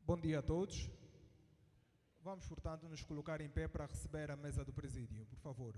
Bom dia a todos. Vamos, portanto, nos colocar em pé para receber a mesa do presídio, por favor.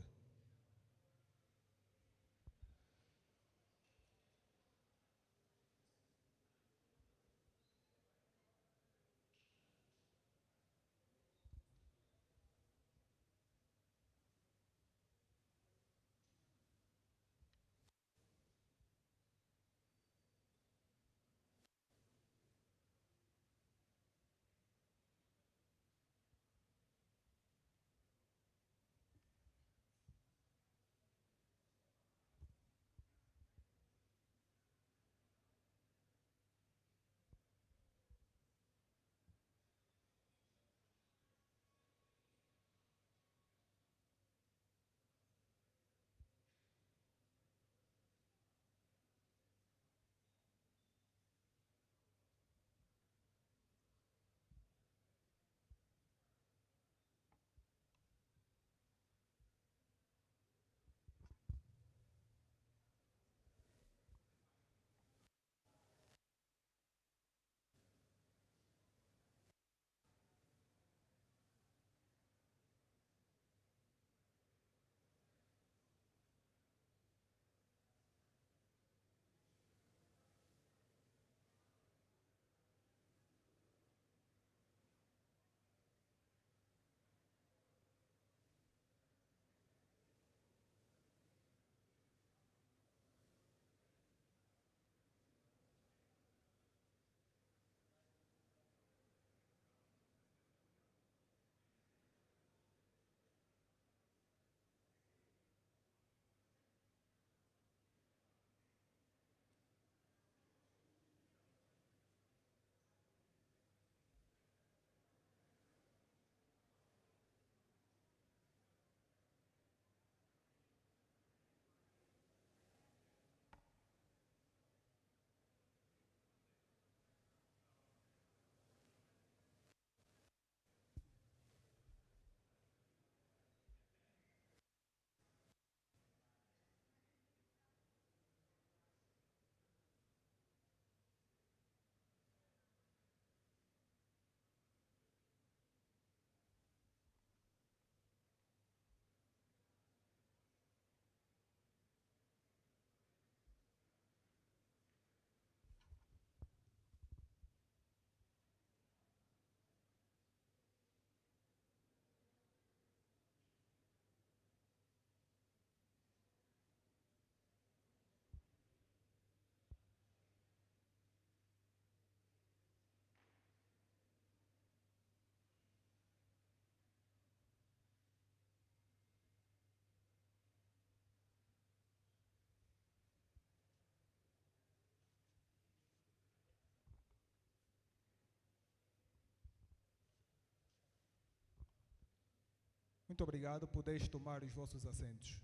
Muito obrigado. Podeis tomar os vossos assentos.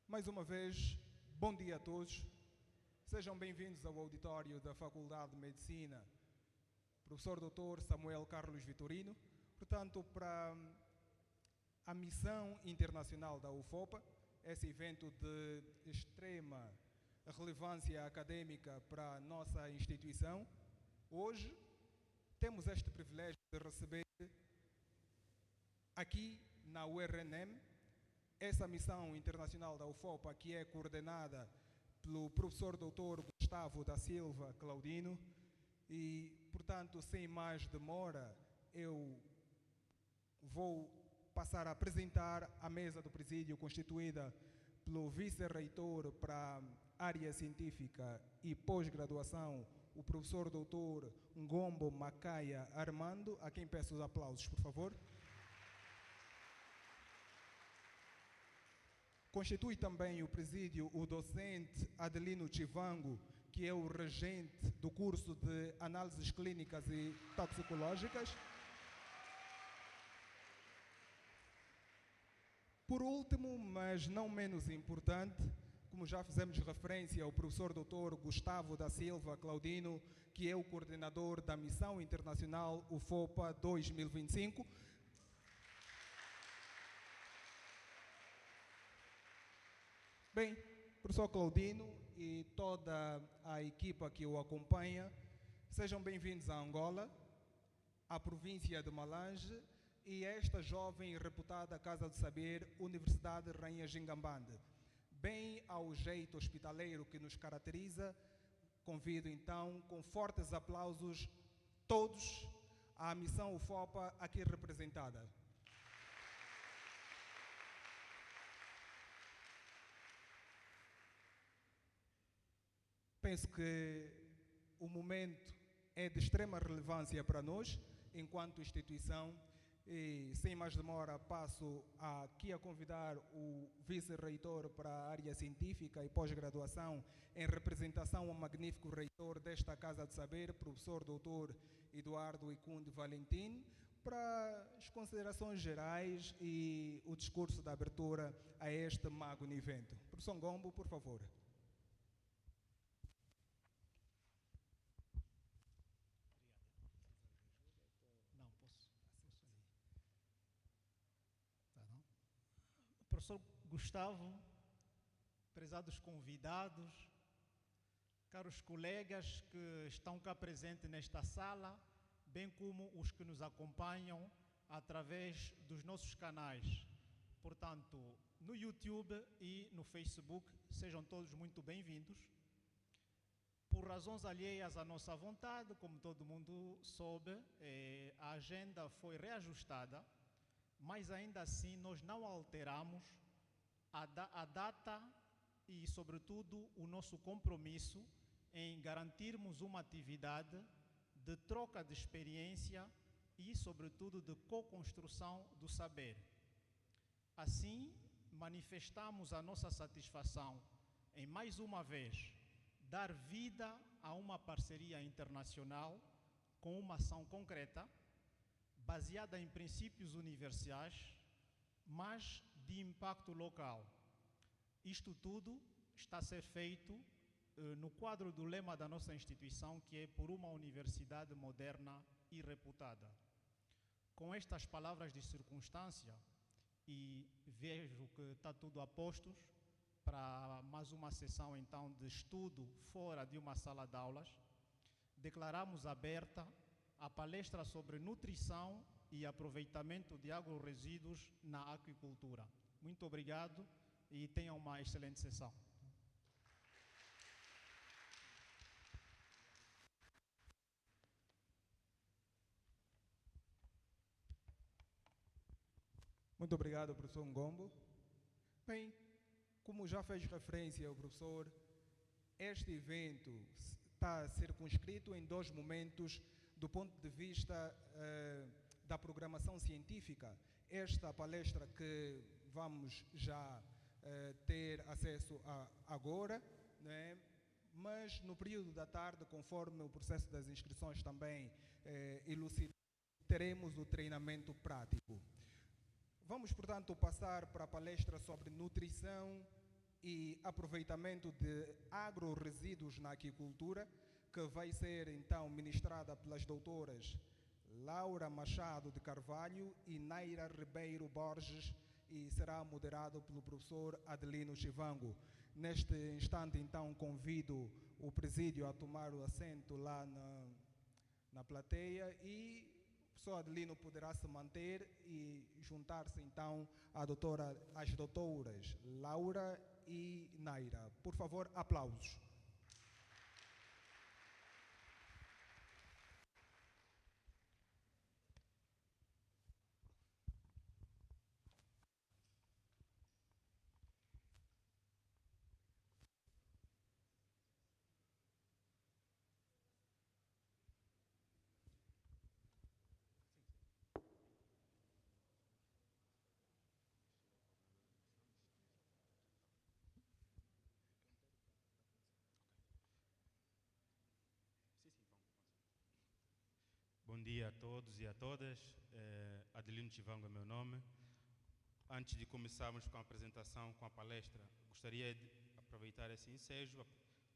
Mais uma vez, bom dia a todos. Sejam bem-vindos ao auditório da Faculdade de Medicina, professor Dr. Samuel Carlos Vitorino. Portanto, para a missão internacional da UFOPA, esse evento de extrema relevância acadêmica para a nossa instituição, hoje temos este privilégio de receber aqui na URNM essa missão internacional da UFOPA, que é coordenada pelo professor Dr. Gustavo da Silva Claudino. E, portanto, sem mais demora, eu vou passar a apresentar a mesa do presídio constituída pelo vice-reitor para a área científica e pós-graduação, o professor Dr. Ngombo Macaia Armando, a quem peço os aplausos, por favor. Constitui também o presídio o docente Adelino Chivango, que é o regente do curso de análises clínicas e toxicológicas. Por último, mas não menos importante, como já fizemos referência ao professor Dr. Gustavo da Silva Claudino, que é o coordenador da Missão Internacional UFOPA 2025. Bem, professor Claudino e toda a equipa que o acompanha, sejam bem-vindos a Angola, à província de Malange e a esta jovem e reputada Casa do Saber, Universidade Rainha Gingambande. Bem ao jeito hospitaleiro que nos caracteriza, convido então com fortes aplausos todos à missão UFOPA aqui representada. Penso que o momento é de extrema relevância para nós, enquanto instituição, e sem mais demora passo aqui a convidar o vice-reitor para a área científica e pós-graduação, em representação ao magnífico reitor desta Casa de Saber, professor Dr. Eduardo Icunde Valentim, para as considerações gerais e o discurso de abertura a este magno evento. Professor Ngombo, por favor. Professor Gustavo, prezados convidados, caros colegas que estão cá presentes nesta sala, bem como os que nos acompanham através dos nossos canais. Portanto, no YouTube e no Facebook, sejam todos muito bem-vindos. Por razões alheias à nossa vontade, como todo mundo soube, a agenda foi reajustada, mas ainda assim nós não alteramos a data e, sobretudo, o nosso compromisso em garantirmos uma atividade de troca de experiência e, sobretudo, de co-construção do saber. Assim, manifestamos a nossa satisfação em, mais uma vez, dar vida a uma parceria internacional com uma ação concreta, baseada em princípios universais, mas de impacto local. Isto tudo está a ser feito no quadro do lema da nossa instituição, que é por uma universidade moderna e reputada. Com estas palavras de circunstância, e vejo que está tudo a postos para mais uma sessão então de estudo fora de uma sala de aulas, declaramos aberta a palestra sobre nutrição e aproveitamento de agroresíduos na aquicultura. Muito obrigado e tenham uma excelente sessão. Muito obrigado, professor Ngombo. Bem, como já fez referência o professor, este evento está circunscrito em dois momentos do ponto de vista da programação científica. Esta palestra que vamos já ter acesso a agora, né? Mas no período da tarde, conforme o processo das inscrições também elucida, teremos o treinamento prático. Vamos, portanto, passar para a palestra sobre nutrição e aproveitamento de agroresíduos na aquicultura, que vai ser então ministrada pelas doutoras Laura Machado de Carvalho e Naira Ribeiro Borges e será moderado pelo professor Adelino Chivango. Neste instante, então, convido o presídio a tomar o assento lá na plateia e o professor Adelino poderá se manter e juntar-se então às doutoras Laura e Naira. Por favor, aplausos. Bom dia a todos e a todas. Adelino Chivango é meu nome. Antes de começarmos com a apresentação, com a palestra, gostaria de aproveitar esse ensejo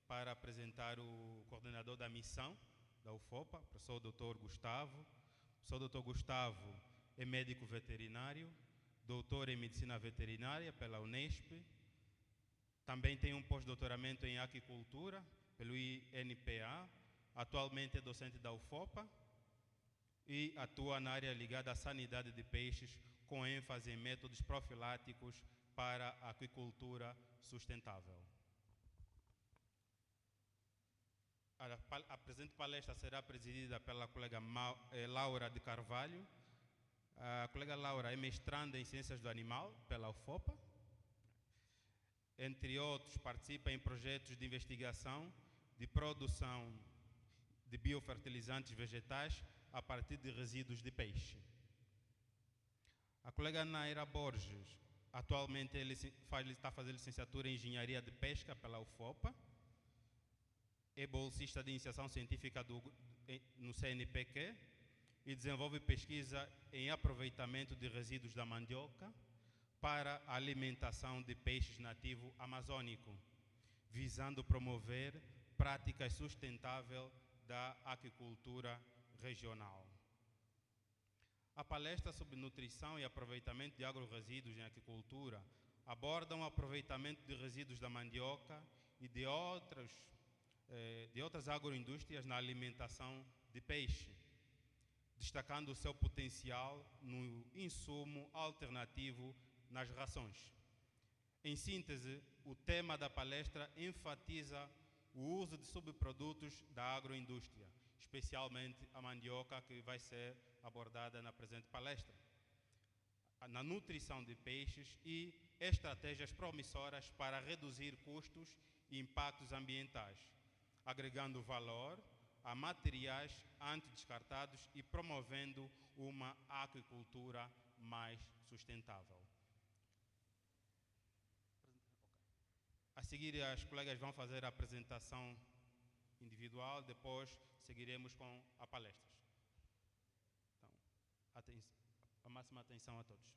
para apresentar o coordenador da missão da UFOPA, o professor Dr. Gustavo. O professor Dr. Gustavo é médico veterinário, doutor em medicina veterinária pela Unesp, Também tem um pós-doutoramento em aquicultura pelo INPA. Atualmente é docente da UFOPA e atua na área ligada à sanidade de peixes, com ênfase em métodos profiláticos para a aquicultura sustentável. A presente palestra será presidida pela colega Laura de Carvalho. A colega Laura é mestranda em Ciências do Animal pela UFOPA. Entre outros, participa em projetos de investigação de produção de biofertilizantes vegetais a partir de resíduos de peixe. A colega Naira Borges, atualmente está fazendo licenciatura em Engenharia de Pesca pela UFOPA. É bolsista de iniciação científica no CNPq e desenvolve pesquisa em aproveitamento de resíduos da mandioca para a alimentação de peixes nativo amazônico, visando promover práticas sustentáveis da aquicultura regional. A palestra sobre nutrição e aproveitamento de agroresíduos em aquicultura aborda o aproveitamento de resíduos da mandioca e de outras agroindústrias na alimentação de peixe, destacando o seu potencial no insumo alternativo nas rações. Em síntese, o tema da palestra enfatiza o uso de subprodutos da agroindústria, especialmente a mandioca, que vai ser abordada na presente palestra, na nutrição de peixes e estratégias promissoras para reduzir custos e impactos ambientais, agregando valor a materiais antidescartados e promovendo uma aquicultura mais sustentável. A seguir, as colegas vão fazer a apresentação individual, depois seguiremos com a palestra. Então, a máxima atenção a todos.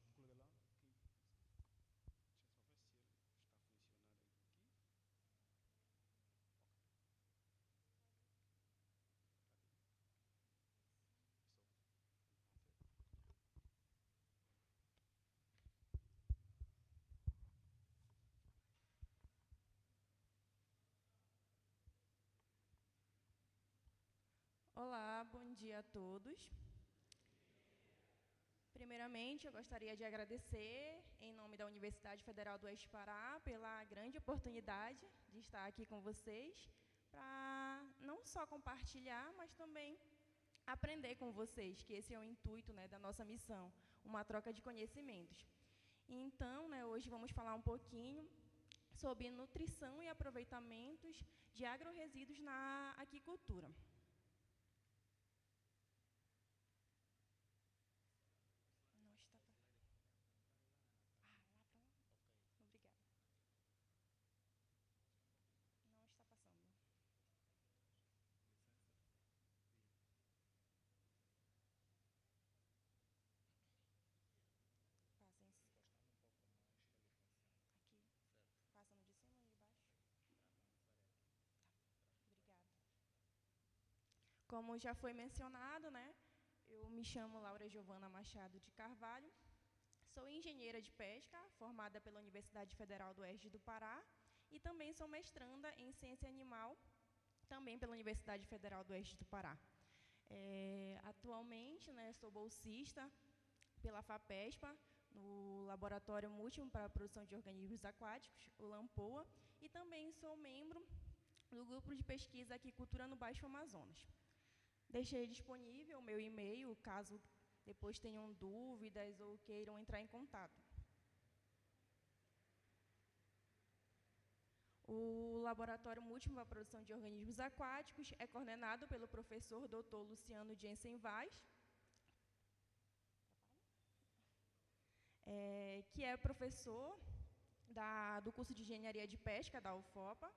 Olá, bom dia a todos. Primeiramente, eu gostaria de agradecer, em nome da Universidade Federal do Oeste Pará, pela grande oportunidade de estar aqui com vocês, para não só compartilhar, mas também aprender com vocês, que esse é o intuito, da nossa missão, uma troca de conhecimentos. Então, hoje vamos falar um pouquinho sobre nutrição e aproveitamentos de agroresíduos na aquicultura. Como já foi mencionado, eu me chamo Laura Giovana Machado de Carvalho, sou engenheira de pesca, formada pela Universidade Federal do Oeste do Pará, e também sou mestranda em ciência animal, também pela Universidade Federal do Oeste do Pará. Atualmente, sou bolsista pela FAPESPA, no Laboratório Múltiplo para a Produção de Organismos Aquáticos, o LAMPOA, e também sou membro do grupo de pesquisa Aquicultura no Baixo Amazonas. Deixei disponível o meu e-mail, caso depois tenham dúvidas ou queiram entrar em contato. O Laboratório Múltiplo para a Produção de Organismos Aquáticos é coordenado pelo professor Dr. Luciano Jensen Vaz, que é professor do curso de Engenharia de Pesca da UFOPA.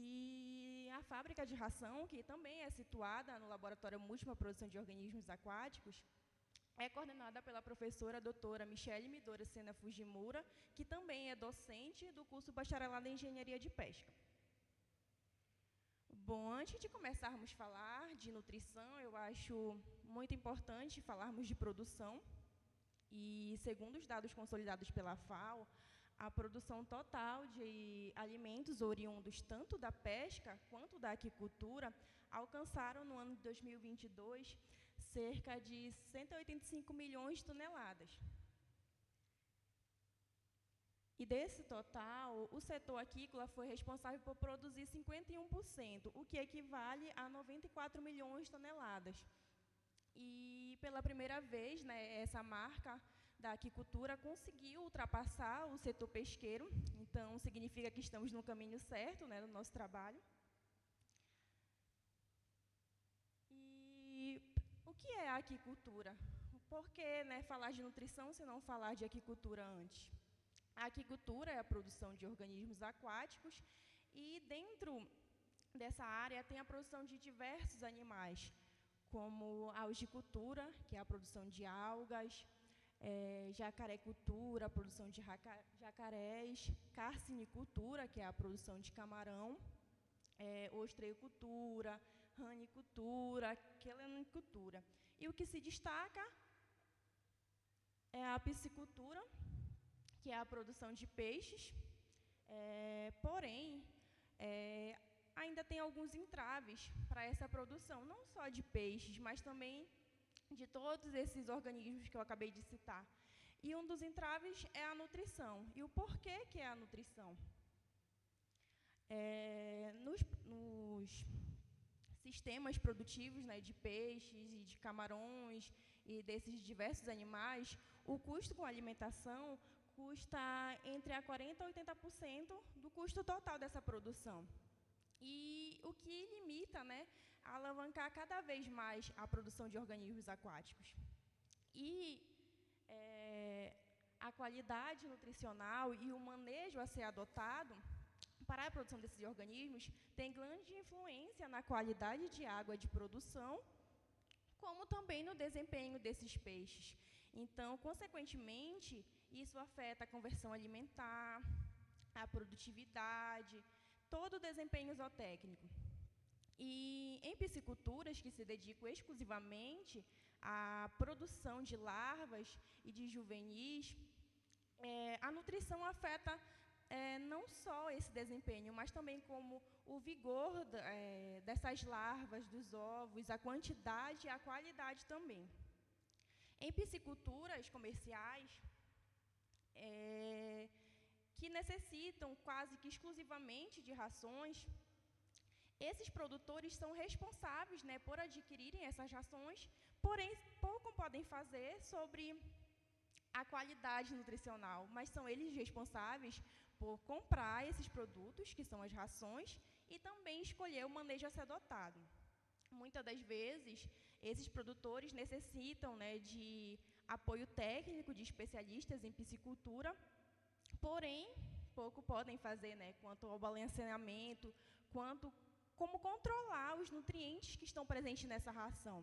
E a fábrica de ração, que também é situada no Laboratório Múltiplo para a Produção de Organismos Aquáticos, é coordenada pela professora doutora Michele Midora Sena Fujimura, que também é docente do curso Bacharelado em Engenharia de Pesca. Bom, antes de começarmos a falar de nutrição, eu acho muito importante falarmos de produção. E, segundo os dados consolidados pela FAO, a produção total de alimentos oriundos tanto da pesca quanto da aquicultura alcançaram, no ano de 2022, cerca de 185 milhões de toneladas. E desse total, o setor aquícola foi responsável por produzir 51%, o que equivale a 94 milhões de toneladas. E, pela primeira vez, né, essa marca da aquicultura conseguiu ultrapassar o setor pesqueiro, então significa que estamos no caminho certo, né, no nosso trabalho. E o que é a aquicultura? Por que, né, falar de nutrição se não falar de aquicultura antes? A aquicultura é a produção de organismos aquáticos e, dentro dessa área, tem a produção de diversos animais, como a algicultura, que é a produção de algas, jacarecultura, a produção de jacarés, carcinicultura, que é a produção de camarão, ostreicultura, ranicultura, quelonicultura. E o que se destaca é a piscicultura, que é a produção de peixes, porém, ainda tem alguns entraves para essa produção, não só de peixes, mas também de todos esses organismos que eu acabei de citar. E um dos entraves é a nutrição. E o porquê que é a nutrição? Nos sistemas produtivos, né, de peixes e de camarões e desses diversos animais, o custo com alimentação custa entre a 40% a 80% do custo total dessa produção. E o que limita, né, a alavancar cada vez mais a produção de organismos aquáticos. E a qualidade nutricional e o manejo a ser adotado para a produção desses organismos tem grande influência na qualidade de água de produção, como também no desempenho desses peixes. Então, consequentemente, isso afeta a conversão alimentar, a produtividade, todo o desempenho zootécnico. E em pisciculturas que se dedicam exclusivamente à produção de larvas e de juvenis, a nutrição afeta não só esse desempenho, mas também como o vigor dessas larvas, dos ovos, a quantidade e a qualidade também. Em pisciculturas comerciais, que necessitam quase que exclusivamente de rações, esses produtores são responsáveis, né, por adquirirem essas rações, porém pouco podem fazer sobre a qualidade nutricional, mas são eles responsáveis por comprar esses produtos, que são as rações, e também escolher o manejo a ser adotado. Muitas das vezes, esses produtores necessitam, né, de apoio técnico de especialistas em piscicultura, porém, pouco podem fazer, né, quanto ao balanceamento, como controlar os nutrientes que estão presentes nessa ração.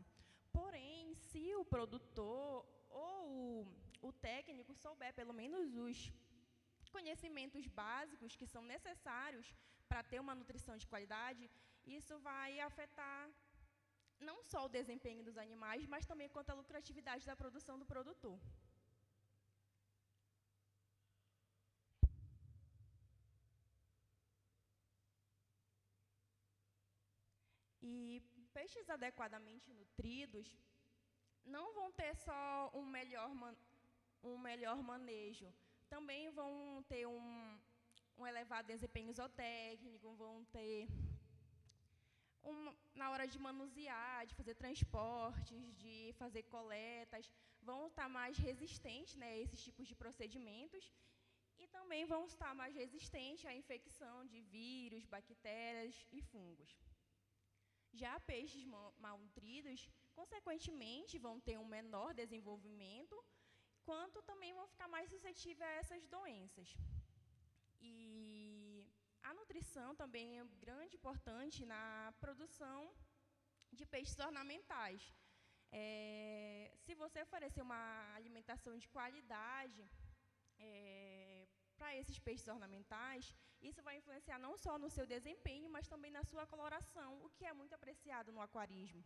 Porém, se o produtor ou o técnico souber pelo menos os conhecimentos básicos que são necessários para ter uma nutrição de qualidade, isso vai afetar não só o desempenho dos animais, mas também quanto à lucratividade da produção do produtor. E peixes adequadamente nutridos não vão ter só um melhor manejo, também vão ter um elevado desempenho zootécnico, vão ter, na hora de manusear, de fazer transportes, de fazer coletas, vão estar mais resistentes, né, a esses tipos de procedimentos, e também vão estar mais resistentes à infecção de vírus, bactérias e fungos. Já peixes malnutridos, consequentemente, vão ter um menor desenvolvimento, quanto também vão ficar mais suscetíveis a essas doenças. E a nutrição também é grande importante na produção de peixes ornamentais. Se você oferecer uma alimentação de qualidade para esses peixes ornamentais, isso vai influenciar não só no seu desempenho, mas também na sua coloração, o que é muito apreciado no aquarismo.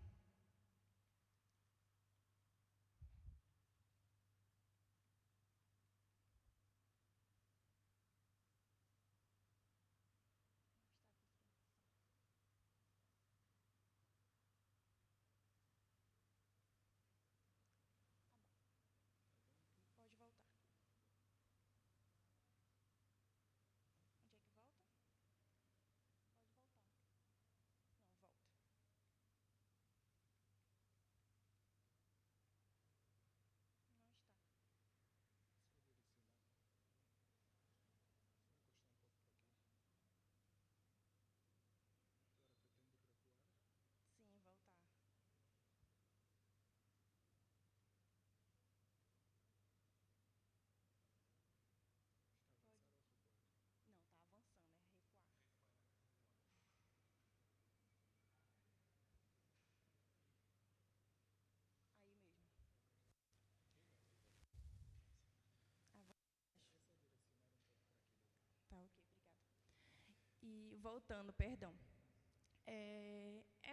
E voltando, perdão.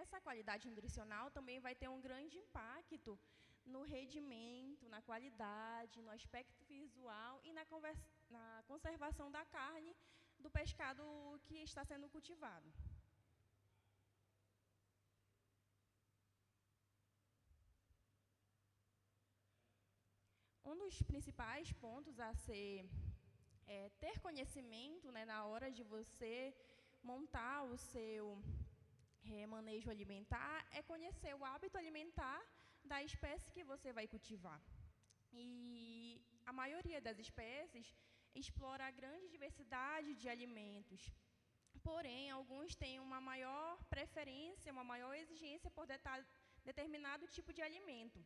Essa qualidade nutricional também vai ter um grande impacto no rendimento, na qualidade, no aspecto visual e na conservação da carne do pescado que está sendo cultivado. Um dos principais pontos a ser ter conhecimento, né, na hora de você montar o seu manejo alimentar, é conhecer o hábito alimentar da espécie que você vai cultivar. E a maioria das espécies explora a grande diversidade de alimentos. Porém, alguns têm uma maior preferência, uma maior exigência por determinado tipo de alimento.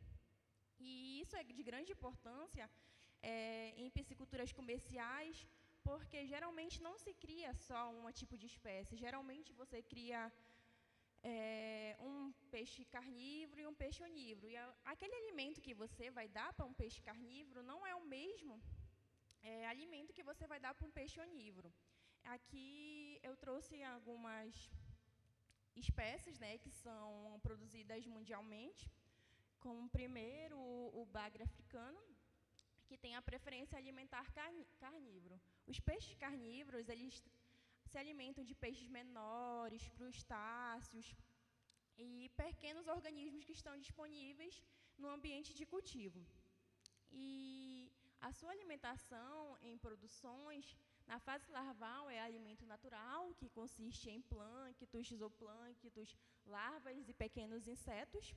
E isso é de grande importância em pisciculturas comerciais, porque geralmente não se cria só um tipo de espécie. Geralmente você cria um peixe carnívoro e um peixe onívoro. E aquele alimento que você vai dar para um peixe carnívoro não é o mesmo alimento que você vai dar para um peixe onívoro. Aqui eu trouxe algumas espécies, né, que são produzidas mundialmente, como primeiro o bagre africano, que tem a preferência alimentar carnívoro. Os peixes carnívoros, eles se alimentam de peixes menores, crustáceos e pequenos organismos que estão disponíveis no ambiente de cultivo. E a sua alimentação em produções, na fase larval, é alimento natural, que consiste em plânctons, zooplânctons, larvas e pequenos insetos.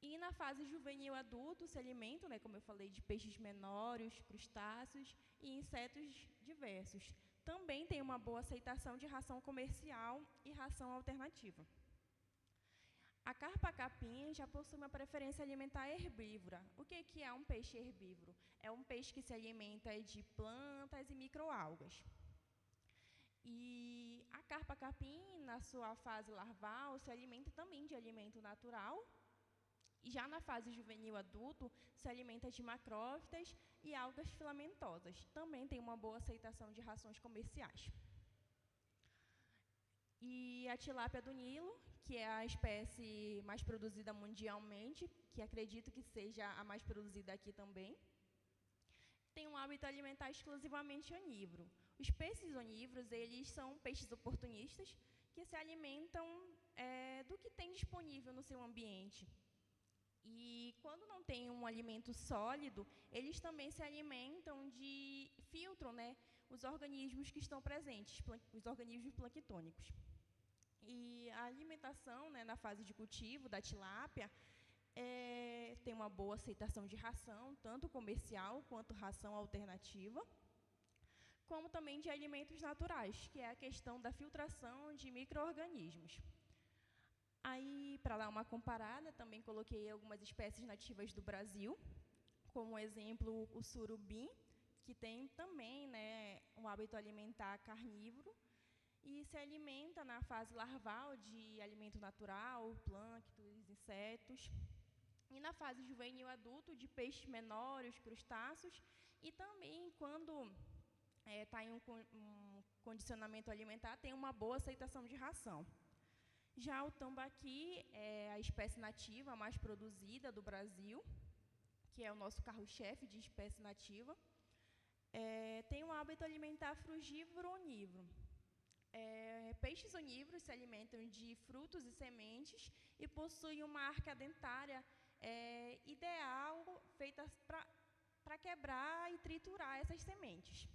E na fase juvenil adulto se alimentam, né, como eu falei, de peixes menores, crustáceos e insetos diversos. Também tem uma boa aceitação de ração comercial e ração alternativa. A carpa-capim já possui uma preferência alimentar herbívora. O que é um peixe herbívoro? É um peixe que se alimenta de plantas e microalgas. E a carpa-capim, na sua fase larval, se alimenta também de alimento natural. E já na fase juvenil adulto, se alimenta de macrófitas e algas filamentosas. Também tem uma boa aceitação de rações comerciais. E a tilápia do Nilo, que é a espécie mais produzida mundialmente, que acredito que seja a mais produzida aqui também, tem um hábito alimentar exclusivamente onívoro. Os peixes onívoros, eles são peixes oportunistas que se alimentam do que tem disponível no seu ambiente. E quando não tem um alimento sólido, eles também se alimentam filtram, né, os organismos que estão presentes, os organismos planctônicos. E a alimentação, né, na fase de cultivo da tilápia tem uma boa aceitação de ração, tanto comercial quanto ração alternativa, como também de alimentos naturais, que é a questão da filtração de micro-organismos. Aí, para lá uma comparada, também coloquei algumas espécies nativas do Brasil, como exemplo o surubim, que tem também, né, um hábito alimentar carnívoro e se alimenta na fase larval de alimento natural, plânctons, insetos, e na fase juvenil adulto de peixes menores, crustáceos, e também quando está em um condicionamento alimentar, tem uma boa aceitação de ração. Já o tambaqui é a espécie nativa mais produzida do Brasil, que é o nosso carro-chefe de espécie nativa. Tem um hábito alimentar frugívoro onívoro. Peixes onívoros se alimentam de frutos e sementes e possuem uma arca dentária ideal feita para quebrar e triturar essas sementes.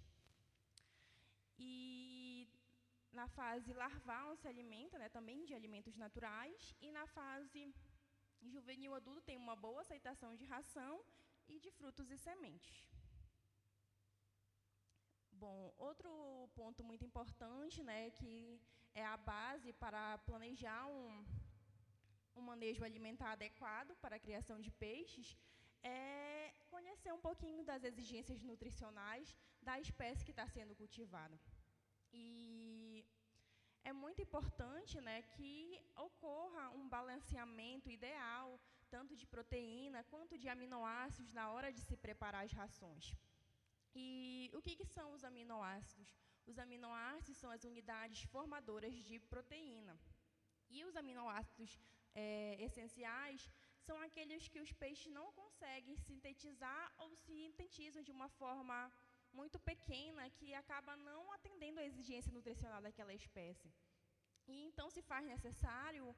E na fase larval se alimenta, né, também de alimentos naturais, e na fase juvenil adulto tem uma boa aceitação de ração e de frutos e sementes. Bom, outro ponto muito importante, né, que é a base para planejar um manejo alimentar adequado para a criação de peixes, é conhecer um pouquinho das exigências nutricionais da espécie que está sendo cultivada. E é muito importante, né, que ocorra um balanceamento ideal, tanto de proteína quanto de aminoácidos na hora de se preparar as rações. E o que são os aminoácidos? Os aminoácidos são as unidades formadoras de proteína. E os aminoácidos essenciais são aqueles que os peixes não conseguem sintetizar ou sintetizam de uma forma muito pequena que acaba não atendendo à exigência nutricional daquela espécie. E então se faz necessário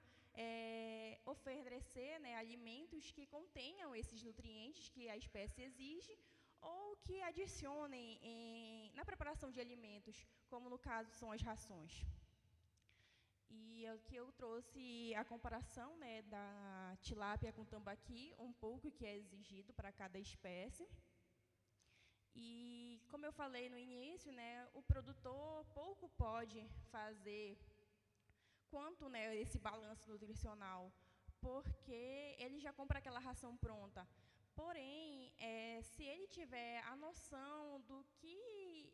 oferecer, né, alimentos que contenham esses nutrientes que a espécie exige ou que adicionem na preparação de alimentos, como no caso são as rações. E aqui eu trouxe a comparação, né, da tilápia com tambaqui, um pouco que é exigido para cada espécie. E, como eu falei no início, né, o produtor pouco pode fazer quanto, né, esse balanço nutricional, porque ele já compra aquela ração pronta. Porém, se ele tiver a noção do que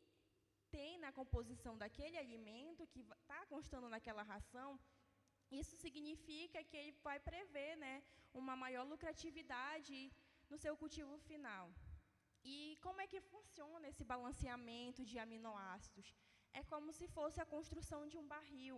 tem na composição daquele alimento que está constando naquela ração, isso significa que ele vai prever, né, uma maior lucratividade no seu cultivo final. E como é que funciona esse balanceamento de aminoácidos? É como se fosse a construção de um barril,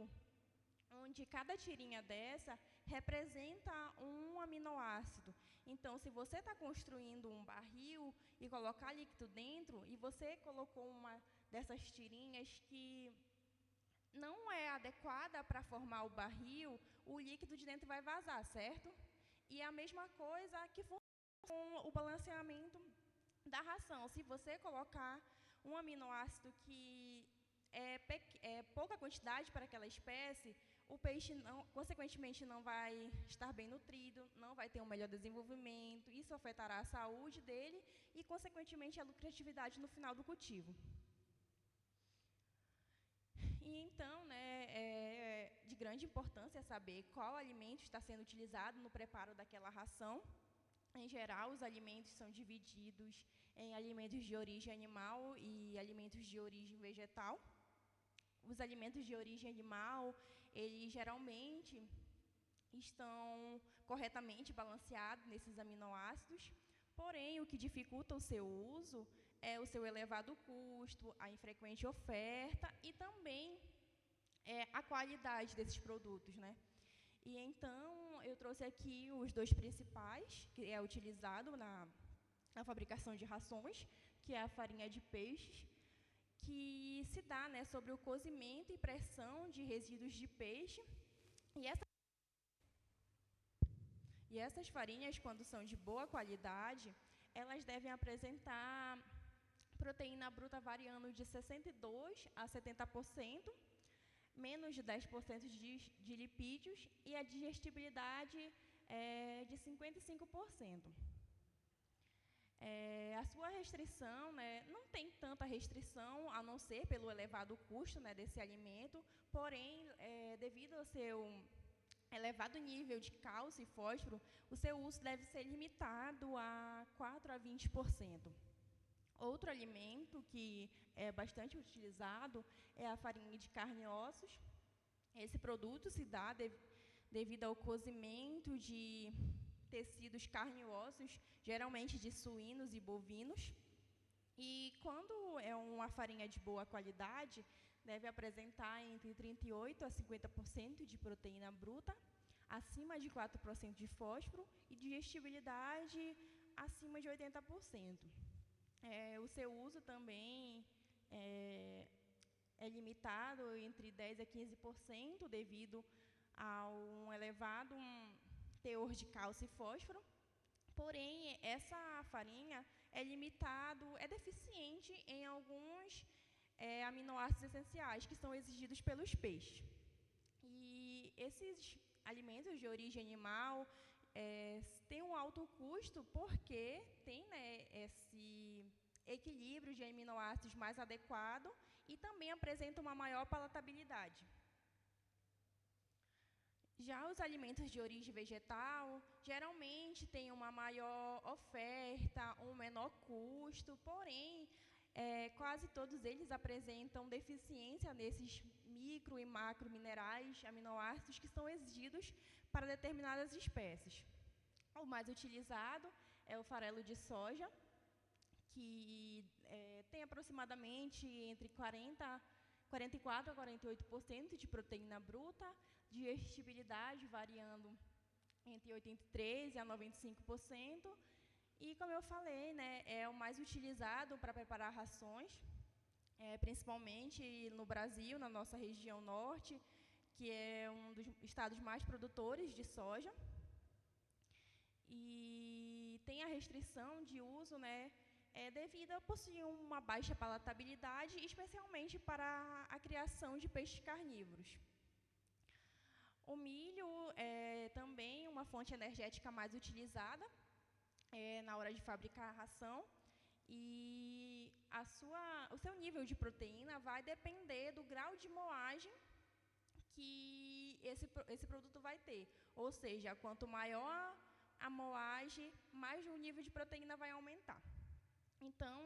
onde cada tirinha dessa representa um aminoácido. Então, se você está construindo um barril e colocar líquido dentro, e você colocou uma dessas tirinhas que não é adequada para formar o barril, o líquido de dentro vai vazar, certo? E a mesma coisa que funciona com o balanceamento da ração. Se você colocar um aminoácido que é pouca quantidade para aquela espécie, o peixe, consequentemente, não vai estar bem nutrido, não vai ter um melhor desenvolvimento, isso afetará a saúde dele e, consequentemente, a lucratividade no final do cultivo. E, então, né, é de grande importância saber qual alimento está sendo utilizado no preparo daquela ração. Em geral, os alimentos são divididos em alimentos de origem animal e alimentos de origem vegetal. Os alimentos de origem animal, eles geralmente estão corretamente balanceados nesses aminoácidos, porém, o que dificulta o seu uso é o seu elevado custo, a infrequente oferta e também a qualidade desses produtos, né? E então, eu trouxe aqui os dois principais, que é utilizado na fabricação de rações, que é a farinha de peixes, que se dá, né, sobre o cozimento e pressão de resíduos de peixe. E essas farinhas, quando são de boa qualidade, elas devem apresentar proteína bruta variando de 62% a 70%, menos de 10% de lipídios e a digestibilidade de 55%. A sua restrição, né, não tem tanta restrição, a não ser pelo elevado custo, né, desse alimento, porém, devido ao seu elevado nível de cálcio e fósforo, o seu uso deve ser limitado a 4% a 20%. Outro alimento que é bastante utilizado é a farinha de carne e ossos. Esse produto se dá devido ao cozimento de tecidos carne-ossos, geralmente de suínos e bovinos. E quando é uma farinha de boa qualidade, deve apresentar entre 38% a 50% de proteína bruta, acima de 4% de fósforo e digestibilidade acima de 80%. O seu uso também é limitado entre 10% a 15% devido a um elevado teor de cálcio e fósforo. Porém, essa farinha é deficiente em alguns aminoácidos essenciais que são exigidos pelos peixes. E esses alimentos de origem animal têm um alto custo porque tem, né, esse equilíbrio de aminoácidos mais adequado e também apresentam uma maior palatabilidade. Já os alimentos de origem vegetal, geralmente têm uma maior oferta, um menor custo, porém, quase todos eles apresentam deficiência nesses micro e macro minerais, aminoácidos, que são exigidos para determinadas espécies. O mais utilizado é o farelo de soja, que tem aproximadamente entre 40% 44% a 48% de proteína bruta, digestibilidade variando entre 83% a 95%. E, como eu falei, né, é o mais utilizado para preparar rações, principalmente no Brasil, na nossa região norte, que é um dos estados mais produtores de soja. E tem a restrição de uso, né, devido a possuir uma baixa palatabilidade, especialmente para a criação de peixes carnívoros. O milho é também uma fonte energética mais utilizada na hora de fabricar a ração, e o seu nível de proteína vai depender do grau de moagem que esse produto vai ter. Ou seja, quanto maior a moagem, mais o nível de proteína vai aumentar. Então,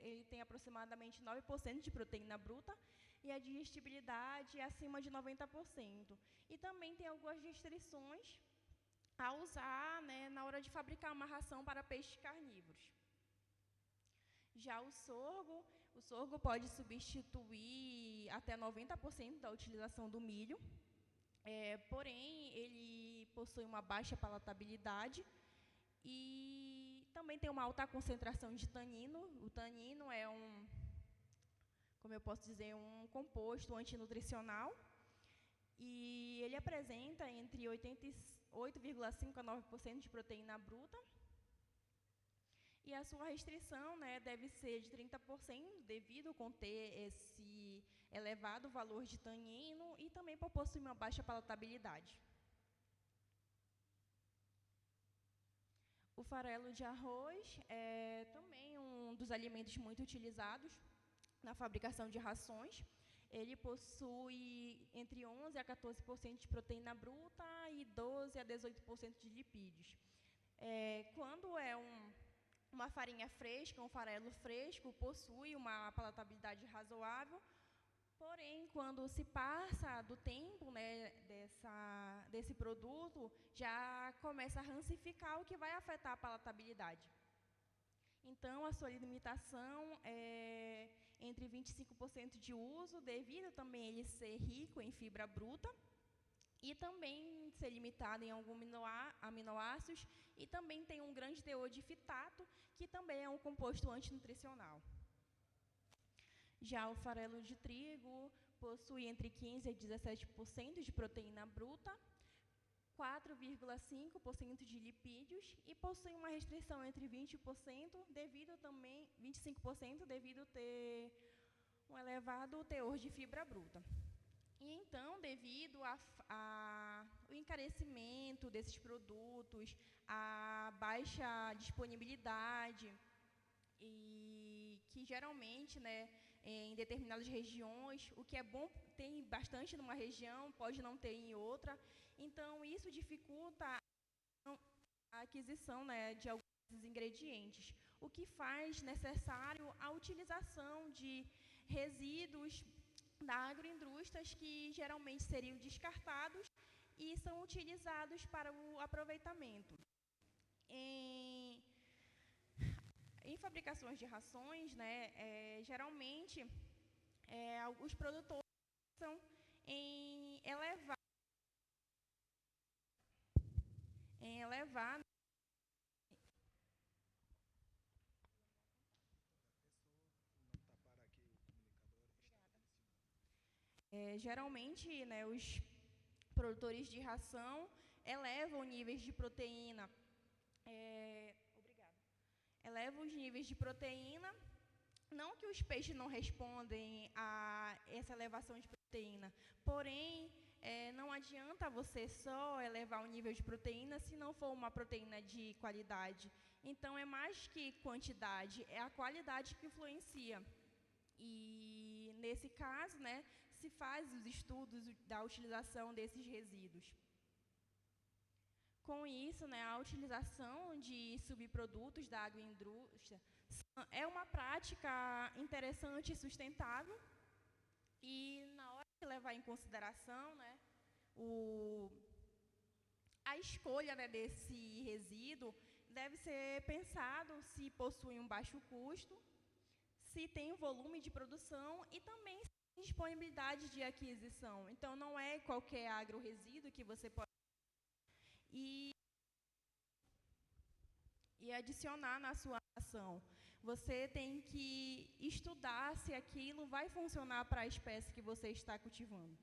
ele tem aproximadamente 9% de proteína bruta e a digestibilidade é acima de 90%. E também tem algumas restrições a usar, né, na hora de fabricar uma ração para peixes carnívoros. Já o sorgo pode substituir até 90% da utilização do milho, porém, ele possui uma baixa palatabilidade e também tem uma alta concentração de tanino. O tanino é como eu posso dizer, um composto antinutricional, e ele apresenta entre 8,5% a 9% de proteína bruta. E a sua restrição, né, deve ser de 30%, devido a conter esse elevado valor de tanino e também por possuir uma baixa palatabilidade. O farelo de arroz é também um dos alimentos muito utilizados na fabricação de rações. Ele possui entre 11% a 14% de proteína bruta e 12% a 18% de lipídios. Quando é uma farinha fresca, um farelo fresco, possui uma palatabilidade razoável, porém, quando se passa do tempo, né, desse produto, já começa a rancificar, o que vai afetar a palatabilidade. Então, a sua limitação é entre 25% de uso, devido também ele ser rico em fibra bruta, e também ser limitado em alguns aminoácidos, e também tem um grande teor de fitato, que também é um composto antinutricional. Já o farelo de trigo possui entre 15% a 17% de proteína bruta, 4,5% de lipídios e possui uma restrição entre 25% devido ter um elevado teor de fibra bruta. E então, devido ao encarecimento desses produtos, a baixa disponibilidade, e que geralmente, né, em determinadas regiões, o que é bom tem bastante numa região, pode não ter em outra. Então, isso dificulta a aquisição, né, de alguns ingredientes, o que faz necessário a utilização de resíduos da agroindústria que geralmente seriam descartados e são utilizados para o aproveitamento. Em fabricações de rações, né, geralmente, os produtores são em elevar geralmente, né, os produtores de ração elevam níveis de proteína, elevam os níveis de proteína, não que os peixes não respondem a essa elevação de proteína, porém, não adianta você só elevar o nível de proteína se não for uma proteína de qualidade. Então, é mais que quantidade, é a qualidade que influencia. E, nesse caso, né, se faz os estudos da utilização desses resíduos. Com isso, né, a utilização de subprodutos da agroindústria é uma prática interessante e sustentável, e na hora de levar em consideração, né, a escolha, né, desse resíduo deve ser pensado se possui um baixo custo, se tem um volume de produção e também disponibilidade de aquisição. Então, não é qualquer agroresíduo que você pode e adicionar na sua ação. Você tem que estudar se aquilo vai funcionar para a espécie que você está cultivando.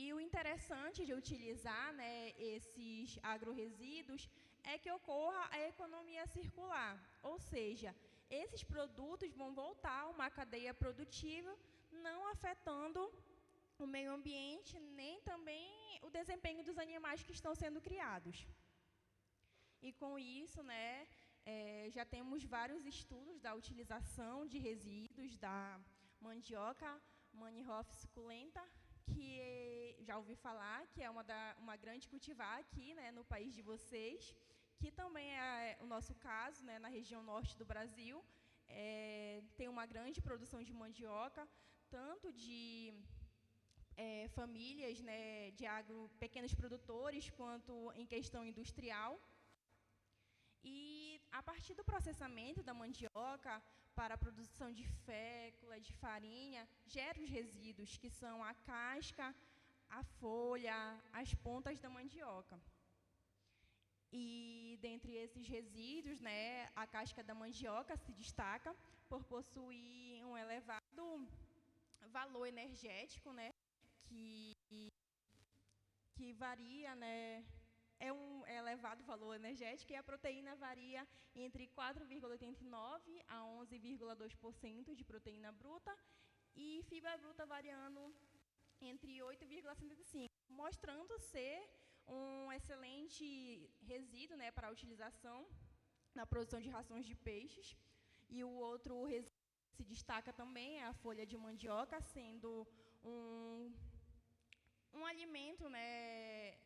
E o interessante de utilizar, né, esses agroresíduos é que ocorra a economia circular, ou seja, esses produtos vão voltar a uma cadeia produtiva, não afetando o meio ambiente, nem também o desempenho dos animais que estão sendo criados. E com isso, né, já temos vários estudos da utilização de resíduos da mandioca Manihoffe suculenta, que já ouvi falar, que é uma grande cultivar aqui, né, no país de vocês, que também é o nosso caso, né, na região norte do Brasil. Tem uma grande produção de mandioca, tanto de famílias, né, de pequenos produtores, quanto em questão industrial. E, a partir do processamento da mandioca para a produção de fécula, de farinha, gera os resíduos, que são a casca, a folha, as pontas da mandioca. E, dentre esses resíduos, né, a casca da mandioca se destaca por possuir um elevado valor energético, né, que varia, né, é um elevado valor energético, e a proteína varia entre 4,89% a 11,2% de proteína bruta, e fibra bruta variando entre 8,65%, mostrando ser um excelente resíduo, né, para a utilização na produção de rações de peixes. E o outro resíduo que se destaca também é a folha de mandioca, sendo um alimento, né,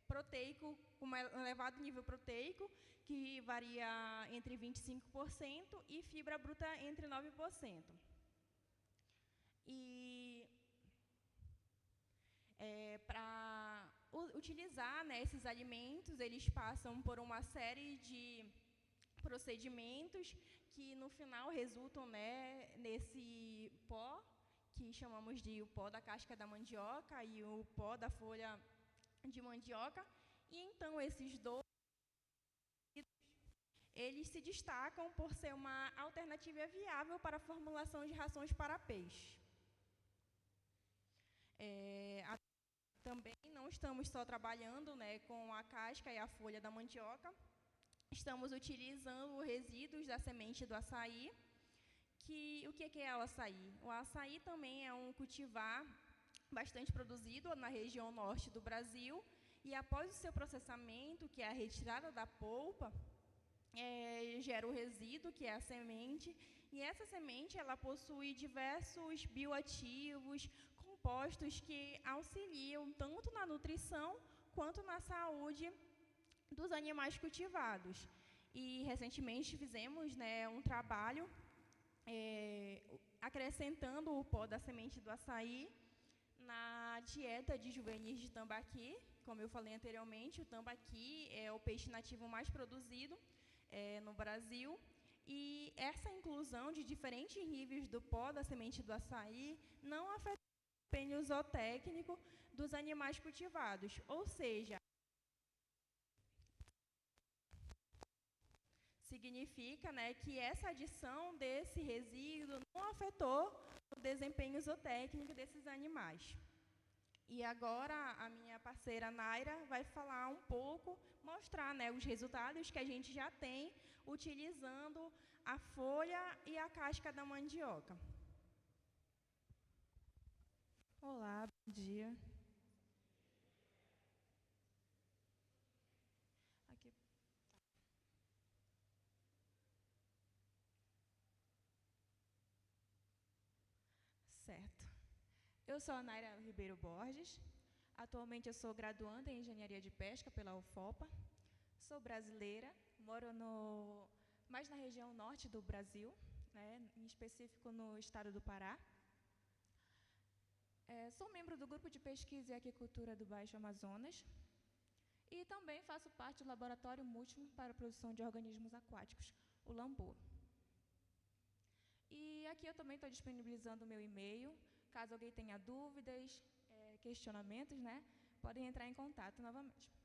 proteico, com um elevado nível proteico, que varia entre 25%, e fibra bruta entre 9%. E para utilizar, né, esses alimentos, eles passam por uma série de procedimentos que no final resultam, né, nesse pó, que chamamos de o pó da casca da mandioca e o pó da folha de mandioca. E então esses dois, eles se destacam por ser uma alternativa viável para a formulação de rações para peixe. Também não estamos só trabalhando, né, com a casca e a folha da mandioca, estamos utilizando resíduos da semente do açaí. O que é o açaí? O açaí também é um cultivar bastante produzido na região norte do Brasil, e após o seu processamento, que é a retirada da polpa, gera o resíduo, que é a semente, e essa semente ela possui diversos bioativos, compostos que auxiliam tanto na nutrição quanto na saúde dos animais cultivados. E recentemente fizemos, né, um trabalho acrescentando o pó da semente do açaí na dieta de juvenis de tambaqui. Como eu falei anteriormente, o tambaqui é o peixe nativo mais produzido no Brasil. E essa inclusão de diferentes níveis do pó da semente do açaí não afeta o desempenho zootécnico dos animais cultivados, ou seja, significa, né, que essa adição desse resíduo não afetou o desempenho zootécnico desses animais. E agora a minha parceira Naira vai falar um pouco, mostrar, né, os resultados que a gente já tem utilizando a folha e a casca da mandioca. Olá, bom dia. Aqui. Certo. Eu sou a Naira Ribeiro Borges. Atualmente eu sou graduanda em Engenharia de Pesca pela UFOPA. Sou brasileira, moro mais na região norte do Brasil, né, em específico no estado do Pará. Sou membro do Grupo de Pesquisa e Aquicultura do Baixo Amazonas e também faço parte do Laboratório Múltiplo para a Produção de Organismos Aquáticos, o LAMBO. E aqui eu também estou disponibilizando o meu e-mail, caso alguém tenha dúvidas, questionamentos, né? Podem entrar em contato novamente.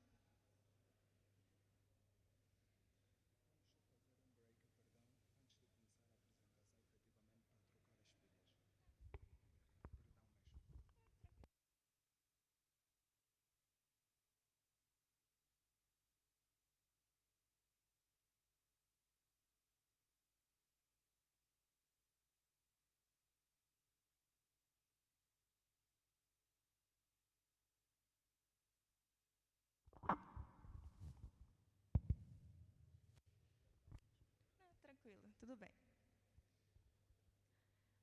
Tranquilo, tudo bem.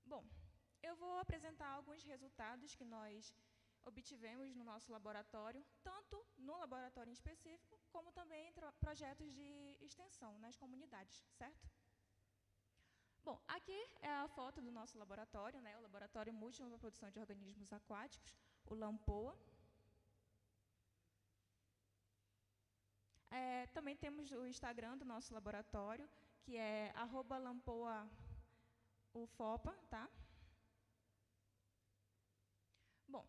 Bom, eu vou apresentar alguns resultados que nós obtivemos no nosso laboratório, tanto no laboratório em específico, como também em projetos de extensão nas comunidades, certo? Bom, aqui é a foto do nosso laboratório, né, o Laboratório Múltiplo para a Produção de Organismos Aquáticos, o LAMPOA. Também temos o Instagram do nosso laboratório, que é @lampoaufopa, tá? Bom,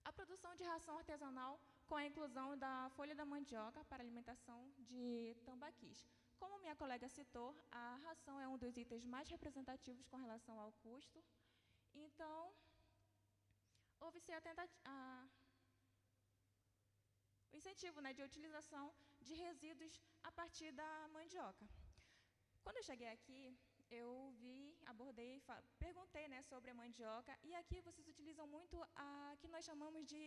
a produção de ração artesanal com a inclusão da folha da mandioca para alimentação de tambaquis. Como minha colega citou, a ração é um dos itens mais representativos com relação ao custo. Então, houve-se o incentivo, né, de utilização de resíduos a partir da mandioca. Quando eu cheguei aqui, eu abordei, perguntei, né, sobre a mandioca, e aqui vocês utilizam muito a que nós chamamos de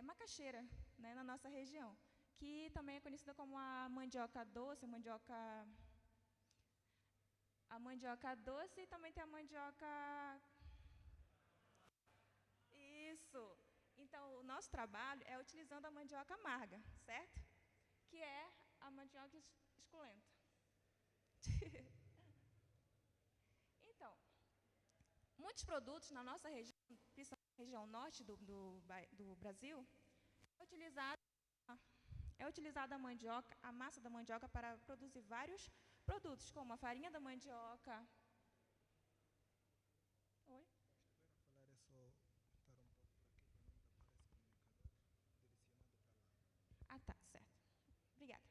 macaxeira, né, na nossa região, que também é conhecida como a mandioca doce, a mandioca doce, e também tem a mandioca... Isso! Então, o nosso trabalho é utilizando a mandioca amarga, certo? Que é a mandioca esculenta. Então, muitos produtos na nossa região, principalmente na região norte do Brasil, é utilizada a mandioca, a massa da mandioca, para produzir vários produtos, como a farinha da mandioca. Oi? Ah, tá, certo. Obrigada.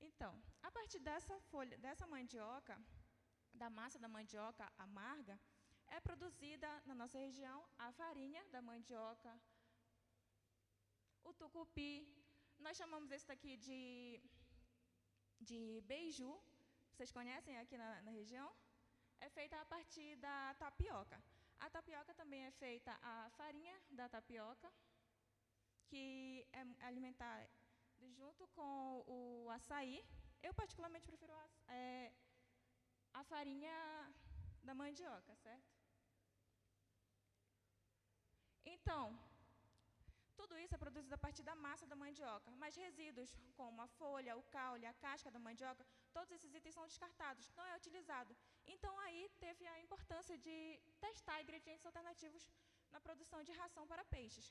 Então, a partir dessa mandioca, da massa da mandioca amarga, é produzida na nossa região a farinha da mandioca, o tucupi, nós chamamos esse daqui de beiju, vocês conhecem aqui na região? É feita a partir da tapioca. A tapioca também é feita a farinha da tapioca, que é alimentada junto com o açaí. Eu particularmente prefiro a farinha da mandioca, certo? Então, tudo isso é produzido a partir da massa da mandioca, mas resíduos como a folha, o caule, a casca da mandioca, todos esses itens são descartados, não é utilizado. Então, aí teve a importância de testar ingredientes alternativos na produção de ração para peixes.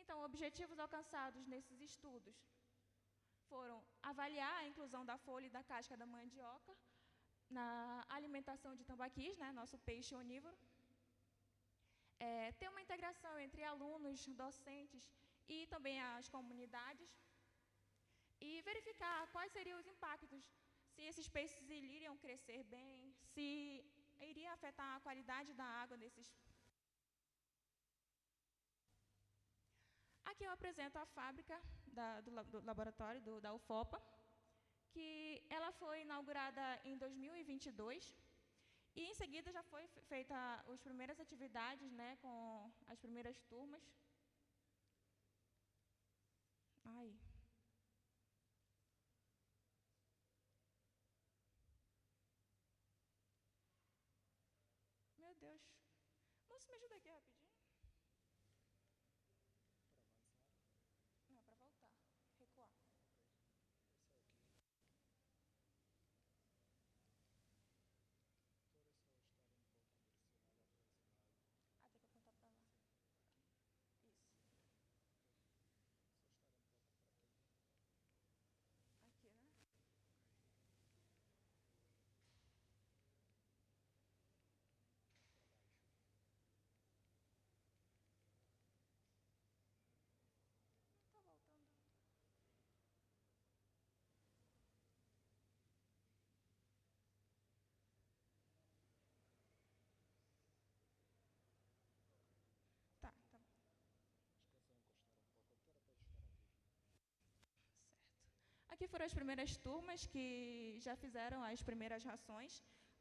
Então, objetivos alcançados nesses estudos foram avaliar a inclusão da folha e da casca da mandioca na alimentação de tambaquis, né, nosso peixe onívoro. Ter uma integração entre alunos, docentes e também as comunidades, e verificar quais seriam os impactos, se esses peixes iriam crescer bem, se iria afetar a qualidade da água desses. Aqui eu apresento a fábrica do laboratório da UFOPA, que ela foi inaugurada em 2022, e em seguida já foi feita as primeiras atividades, né, com as primeiras turmas. Ai. Meu Deus. Moço, me ajuda aqui rapidinho. Não, para voltar. Recuar. Aqui foram as primeiras turmas que já fizeram as primeiras rações,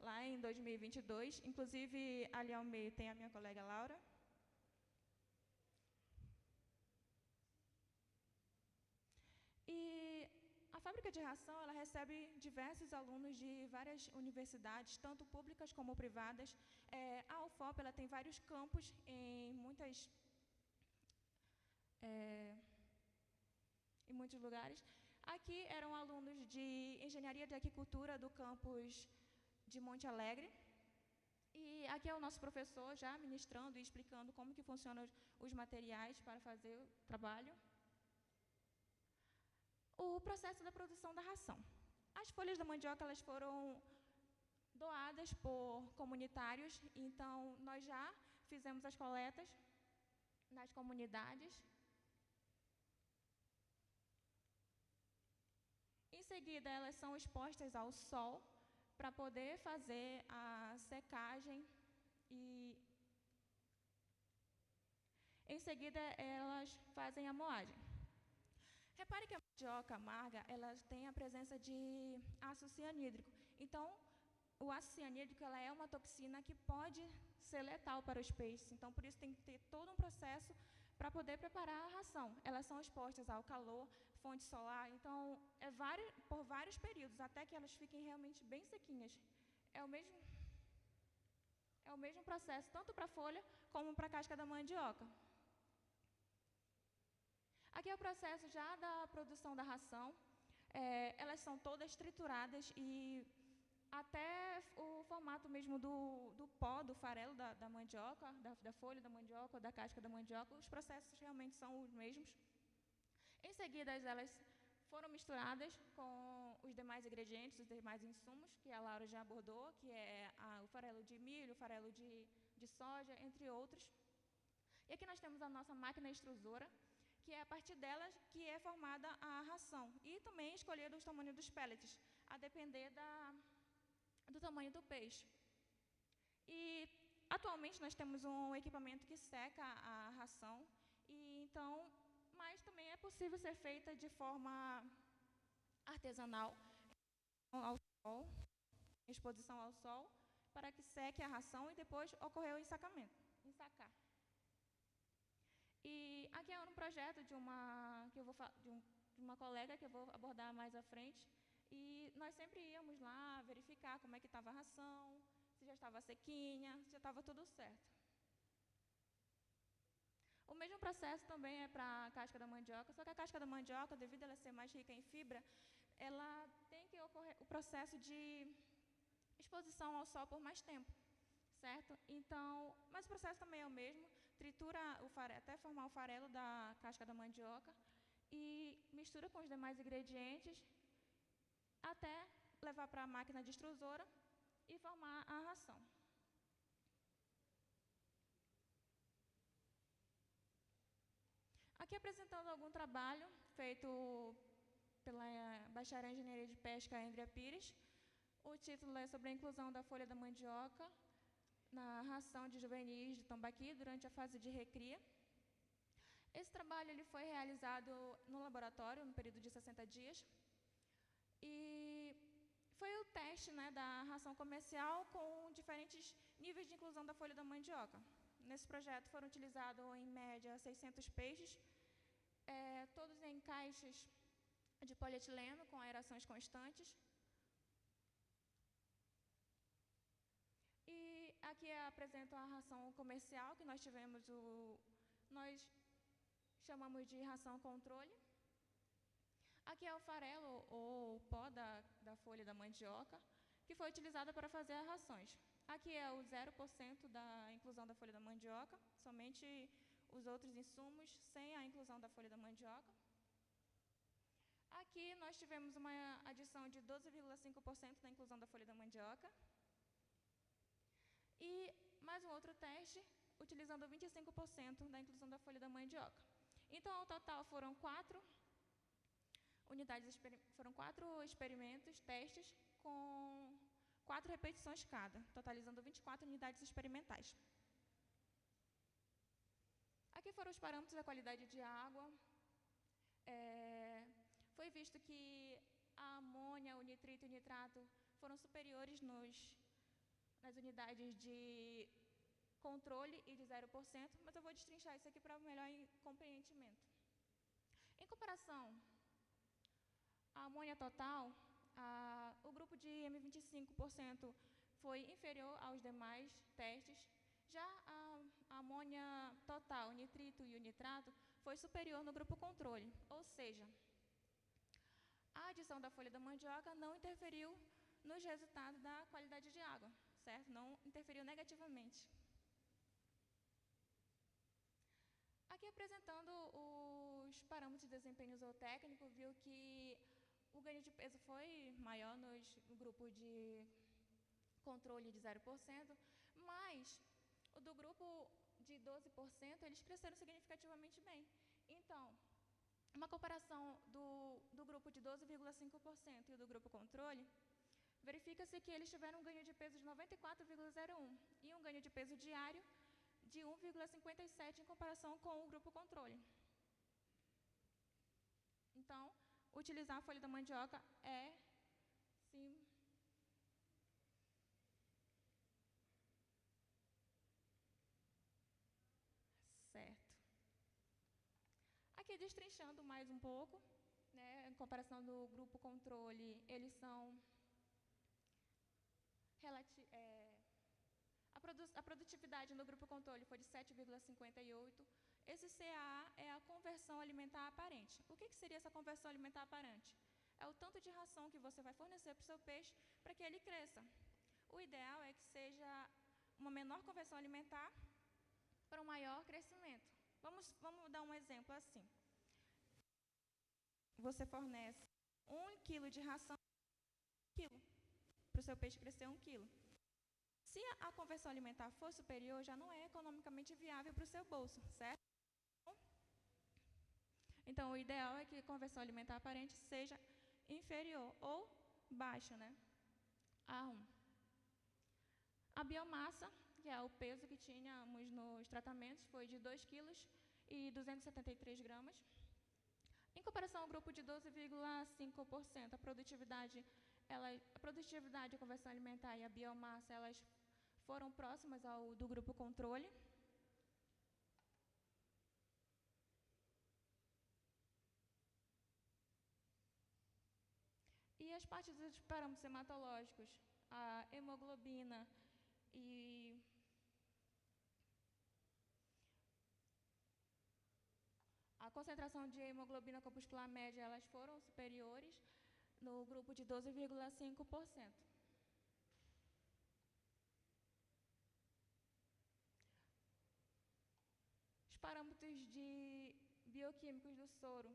lá em 2022. Inclusive, ali ao meio tem a minha colega Laura. E a fábrica de ração, ela recebe diversos alunos de várias universidades, tanto públicas como privadas. A UFOP, ela tem vários campos em muitos lugares. Aqui eram alunos de Engenharia de Aquicultura do campus de Monte Alegre. E aqui é o nosso professor já ministrando e explicando como que funcionam os materiais para fazer o trabalho. O processo da produção da ração. As folhas da mandioca, elas foram doadas por comunitários, então nós já fizemos as coletas nas comunidades. Em seguida, elas são expostas ao sol para poder fazer a secagem e, em seguida, elas fazem a moagem. Repare que a mandioca amarga, ela tem a presença de ácido cianídrico. Então, o ácido cianídrico, ela é uma toxina que pode ser letal para os peixes. Então, por isso tem que ter todo um processo para poder preparar a ração. Elas são expostas ao calor, fonte solar, então por vários períodos, até que elas fiquem realmente bem sequinhas. É o mesmo processo, tanto para a folha como para a casca da mandioca. Aqui é o processo já da produção da ração. Elas são todas trituradas e até o formato mesmo do pó, do farelo da mandioca, da folha da mandioca, ou da casca da mandioca, os processos realmente são os mesmos. Em seguida, elas foram misturadas com os demais ingredientes, os demais insumos, que a Laura já abordou, que é o farelo de milho, o farelo de soja, entre outros. E aqui nós temos a nossa máquina extrusora, que é a partir delas que é formada a ração. E também escolher os tamanhos dos pellets, a depender do tamanho do peixe. E atualmente nós temos um equipamento que seca a ração, mas também é possível ser feita de forma artesanal, ao sol, exposição ao sol, para que seque a ração e depois ocorrer o ensacamento, ensacar. E aqui é um projeto de uma colega que eu vou abordar mais à frente. E nós sempre íamos lá verificar como é que estava a ração, se já estava sequinha, se já estava tudo certo. O mesmo processo também é para a casca da mandioca, só que a casca da mandioca, devido a ela ser mais rica em fibra, ela tem que ocorrer o processo de exposição ao sol por mais tempo, certo? Então, mas o processo também é o mesmo, tritura o farelo, até formar o farelo da casca da mandioca e mistura com os demais ingredientes até levar para a máquina de extrusora e formar a ração. Aqui apresentando algum trabalho feito pela bacharel em Engenharia de Pesca Andrea Pires. O título é sobre a inclusão da folha da mandioca na ração de juvenis de tambaqui durante a fase de recria. Esse trabalho ele foi realizado no laboratório, no período de 60 dias. E foi o teste, né, da ração comercial com diferentes níveis de inclusão da folha da mandioca. Nesse projeto foram utilizados, em média, 600 peixes, todos em caixas de polietileno com aerações constantes. E aqui apresento a ração comercial que nós tivemos, nós chamamos de ração controle. Aqui é o farelo ou pó da folha da mandioca, que foi utilizada para fazer as rações. Aqui é o 0% da inclusão da folha da mandioca, somente os outros insumos sem a inclusão da folha da mandioca. Aqui nós tivemos uma adição de 12,5% da inclusão da folha da mandioca. E mais um outro teste, utilizando 25% da inclusão da folha da mandioca. Então, ao total, foram 4 experimentos, testes, com 4 repetições cada, totalizando 24 unidades experimentais. Aqui foram os parâmetros da qualidade de água. Foi foi visto que a amônia, o nitrito e o nitrato foram superiores nas unidades de controle e de 0%, mas eu vou destrinchar isso aqui para melhor compreendimento. Em comparação à amônia total, o grupo de M25% foi inferior aos demais testes. Já a amônia total, o nitrito e o nitrato, foi superior no grupo controle, ou seja, a adição da folha da mandioca não interferiu nos resultados da qualidade de água, certo? Não interferiu negativamente. Aqui apresentando os parâmetros de desempenho zootécnico, viu que o ganho de peso foi maior no grupo de controle de 0%, mas o do grupo de 12%, eles cresceram significativamente bem. Então, uma comparação do grupo de 12,5% e o do grupo controle, verifica-se que eles tiveram um ganho de peso de 94,01 e um ganho de peso diário de 1,57 em comparação com o grupo controle. Então, utilizar a folha da mandioca é, sim, certo. Aqui destrinchando mais um pouco, né, em comparação do grupo controle, eles são a produtividade no grupo controle foi de 7,58. Esse CA é a conversão alimentar aparente. O que seria essa conversão alimentar aparente? É o tanto de ração que você vai fornecer para o seu peixe para que ele cresça. O ideal é que seja uma menor conversão alimentar para um maior crescimento. Vamos dar um exemplo assim. Você fornece 1 quilo de ração, 1 quilo, para o seu peixe crescer 1 quilo. Se a conversão alimentar for superior, já não é economicamente viável para o seu bolso, certo? Então, o ideal é que a conversão alimentar aparente seja inferior ou baixa, né, a 1. A biomassa, que é o peso que tínhamos nos tratamentos, foi de 2 quilos e 273 gramas. Em comparação ao grupo de 12,5%, a produtividade, a conversão alimentar e a biomassa, elas foram próximas ao do grupo controle. E as partes dos parâmetros hematológicos, a hemoglobina e a concentração de hemoglobina corpuscular média, elas foram superiores no grupo de 12,5%. Os parâmetros de bioquímicos do soro.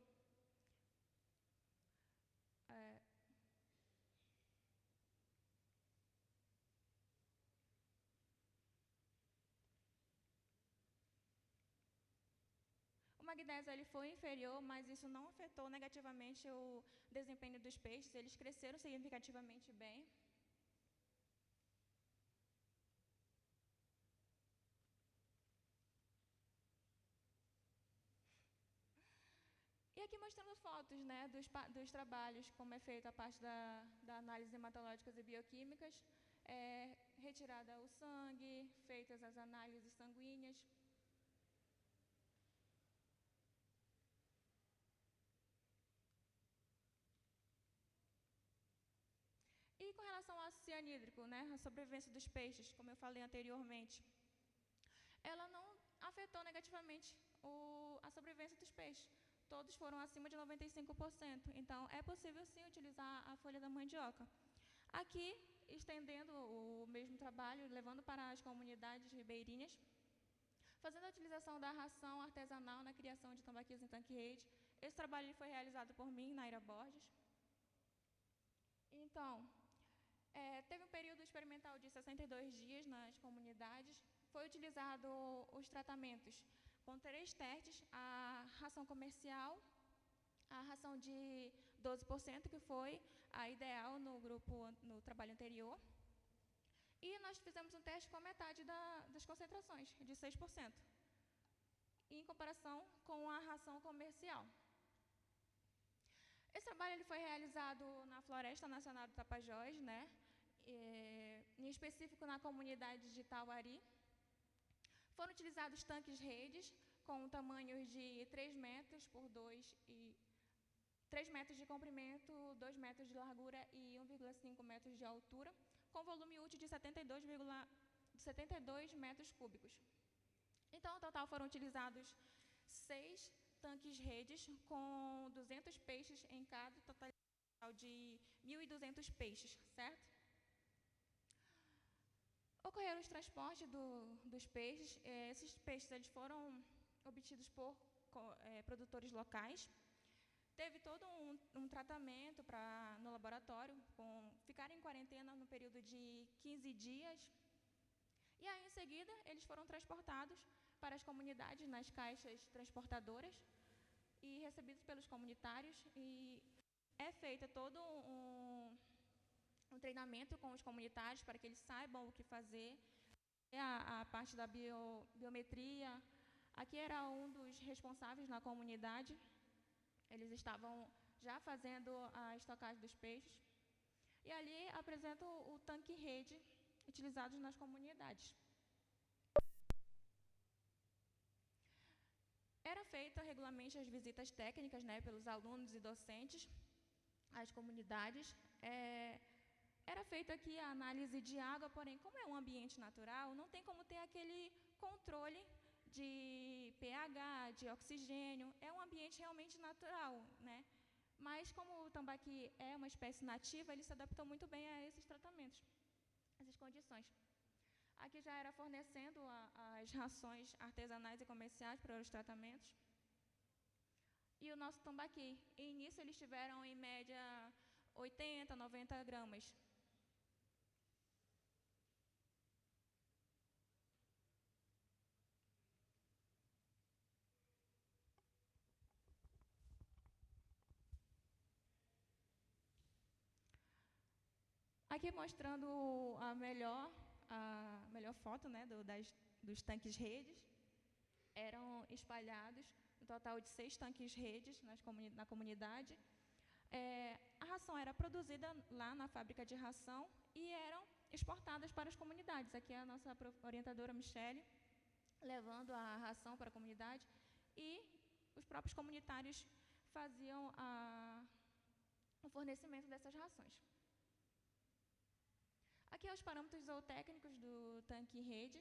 O magnésio ele foi inferior, mas isso não afetou negativamente o desempenho dos peixes. Eles cresceram significativamente bem. E aqui mostrando fotos, né, dos trabalhos, como é feita a parte da análise hematológicas e bioquímicas, retirada o sangue, feitas as análises sanguíneas. E com relação ao ácido cianídrico, né, a sobrevivência dos peixes, como eu falei anteriormente, ela não afetou negativamente a sobrevivência dos peixes. Todos foram acima de 95%. Então, é possível sim utilizar a folha da mandioca. Aqui, estendendo o mesmo trabalho, levando para as comunidades ribeirinhas, fazendo a utilização da ração artesanal na criação de tambaquis em tanque-rede. Esse trabalho foi realizado por mim, Naira Borges. Então, teve um período experimental de 62 dias nas comunidades. Foi utilizado os tratamentos com 3 testes, a ração comercial, a ração de 12%, que foi a ideal no trabalho anterior, e nós fizemos um teste com a metade das concentrações, de 6%, em comparação com a ração comercial. Esse trabalho ele foi realizado na Floresta Nacional do Tapajós, né? Em específico na comunidade de Tauari. Foram utilizados tanques redes com tamanhos de 3 metros por 2 e 3 metros de comprimento, 2 metros de largura e 1,5 metros de altura, com volume útil de 72 metros cúbicos. Então, no total foram utilizados 6 tanques redes com 200 peixes em cada, total de 1.200 peixes, certo? Ocorreram os transportes dos peixes. Esses peixes eles foram obtidos por produtores locais. Teve todo um tratamento no laboratório, ficar em quarentena no período de 15 dias. E aí, em seguida, eles foram transportados para as comunidades nas caixas transportadoras e recebidos pelos comunitários. E é feito todo um treinamento com os comunitários para que eles saibam o que fazer. A parte da biometria. Aqui era um dos responsáveis na comunidade. Eles estavam já fazendo a estocagem dos peixes. E ali apresento o tanque rede utilizado nas comunidades. Era feita regularmente as visitas técnicas, né, pelos alunos e docentes às comunidades. Era feita aqui a análise de água, porém, como é um ambiente natural, não tem como ter aquele controle de pH, de oxigênio. É um ambiente realmente natural, né? Mas como o tambaqui é uma espécie nativa, ele se adaptou muito bem a esses tratamentos, essas condições. Aqui já era fornecendo as rações artesanais e comerciais para os tratamentos. E o nosso tambaqui. E nisso eles tiveram, em média, 80, 90 gramas. Aqui mostrando a melhor foto, né, dos tanques redes. Eram espalhados um total de 6 tanques redes na comunidade. A ração era produzida lá na fábrica de ração e eram exportadas para as comunidades. Aqui é a nossa orientadora Michele, levando a ração para a comunidade, e os próprios comunitários faziam o fornecimento dessas rações. Aqui os parâmetros zootécnicos do tanque rede.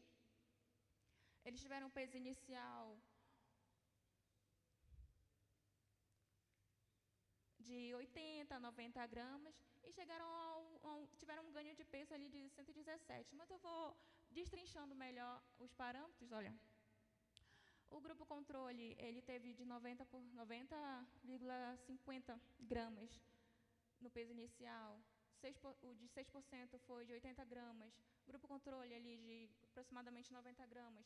Eles tiveram um peso inicial de 80 a 90 gramas e tiveram um ganho de peso ali de 117. Mas eu vou destrinchando melhor os parâmetros. Olha, o grupo controle ele teve de 90,50 gramas no peso inicial. O de 6% foi de 80 gramas. Grupo controle ali de aproximadamente 90 gramas.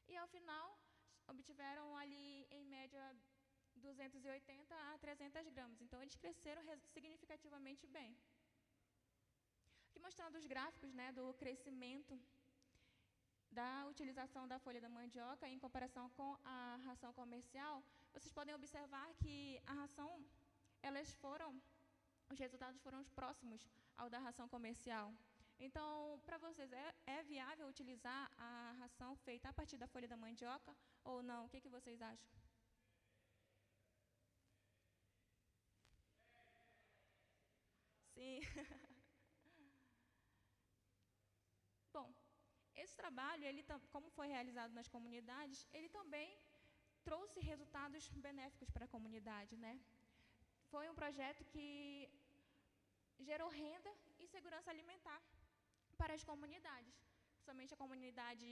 E ao final, obtiveram ali, em média, 280 a 300 gramas. Então, eles cresceram significativamente bem. Aqui mostrando os gráficos, né, do crescimento da utilização da folha da mandioca em comparação com a ração comercial. Vocês podem observar que a ração, os resultados foram os próximos ao da ração comercial. Então, para vocês, é viável utilizar a ração feita a partir da folha da mandioca ou não? O que vocês acham? Sim. Bom, esse trabalho, como foi realizado nas comunidades, ele também trouxe resultados benéficos para a comunidade, né? Foi um projeto que gerou renda e segurança alimentar para as comunidades. Principalmente a comunidade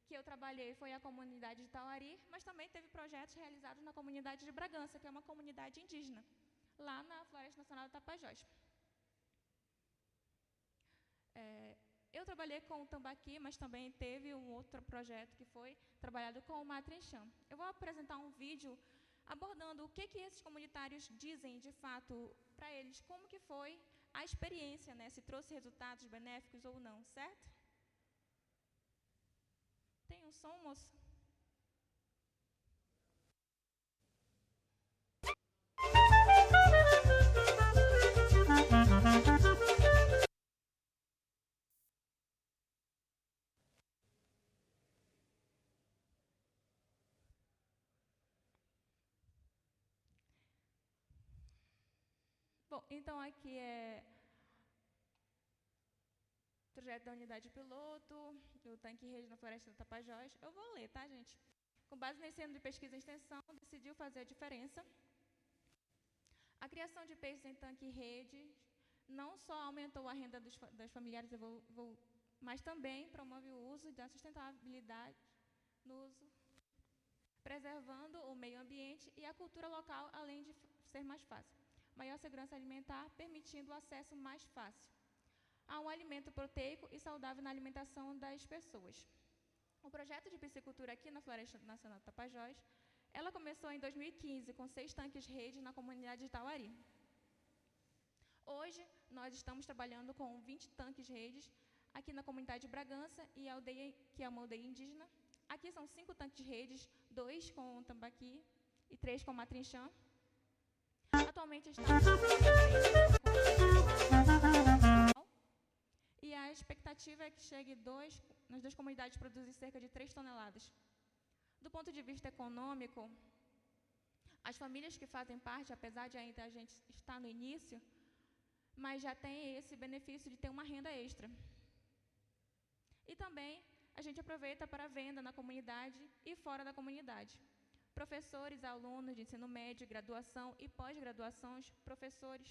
que eu trabalhei foi a comunidade de Tauari, mas também teve projetos realizados na comunidade de Bragança, que é uma comunidade indígena, lá na Floresta Nacional do Tapajós. Eu trabalhei com o tambaqui, mas também teve um outro projeto que foi trabalhado com o matrinchã. Eu vou apresentar um vídeo abordando o que esses comunitários dizem, de fato, para eles, como que foi a experiência, né, se trouxe resultados benéficos ou não, certo? Tem um som, moço? Bom, então aqui é o projeto da unidade piloto, do tanque rede na floresta do Tapajós. Eu vou ler, tá, gente? Com base nesse ano de pesquisa e extensão, decidiu fazer a diferença. A criação de peixes em tanque e rede não só aumentou a renda das familiares, mas também promove o uso da sustentabilidade no uso, preservando o meio ambiente e a cultura local, além de ser mais fácil. Maior segurança alimentar, permitindo o acesso mais fácil a um alimento proteico e saudável na alimentação das pessoas. O projeto de piscicultura aqui na Floresta Nacional do Tapajós, ela começou em 2015 com 6 tanques-rede na comunidade de Tauari. Hoje, nós estamos trabalhando com 20 tanques-redes aqui na comunidade de Bragança, e a aldeia, que é uma aldeia indígena. Aqui são 5 tanques-redes, 2 com tambaqui e 3 com matrinchã. Atualmente estamos e a expectativa é que chegue nas 2 comunidades produzir cerca de 3 toneladas. Do ponto de vista econômico, as famílias que fazem parte, apesar de ainda a gente estar no início, mas já tem esse benefício de ter uma renda extra. E também a gente aproveita para venda na comunidade e fora da comunidade. Professores, alunos de ensino médio, graduação e pós-graduações, professores,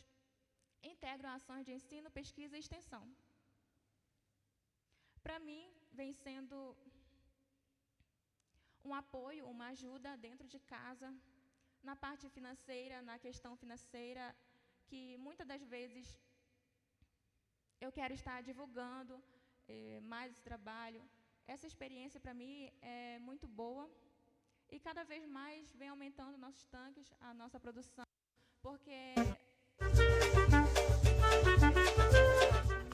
integram ações de ensino, pesquisa e extensão. Para mim, vem sendo um apoio, uma ajuda dentro de casa, na parte financeira, na questão financeira, que muitas das vezes eu quero estar divulgando mais esse trabalho. Essa experiência, para mim, é muito boa e cada vez mais vem aumentando nossos tanques, a nossa produção, porque...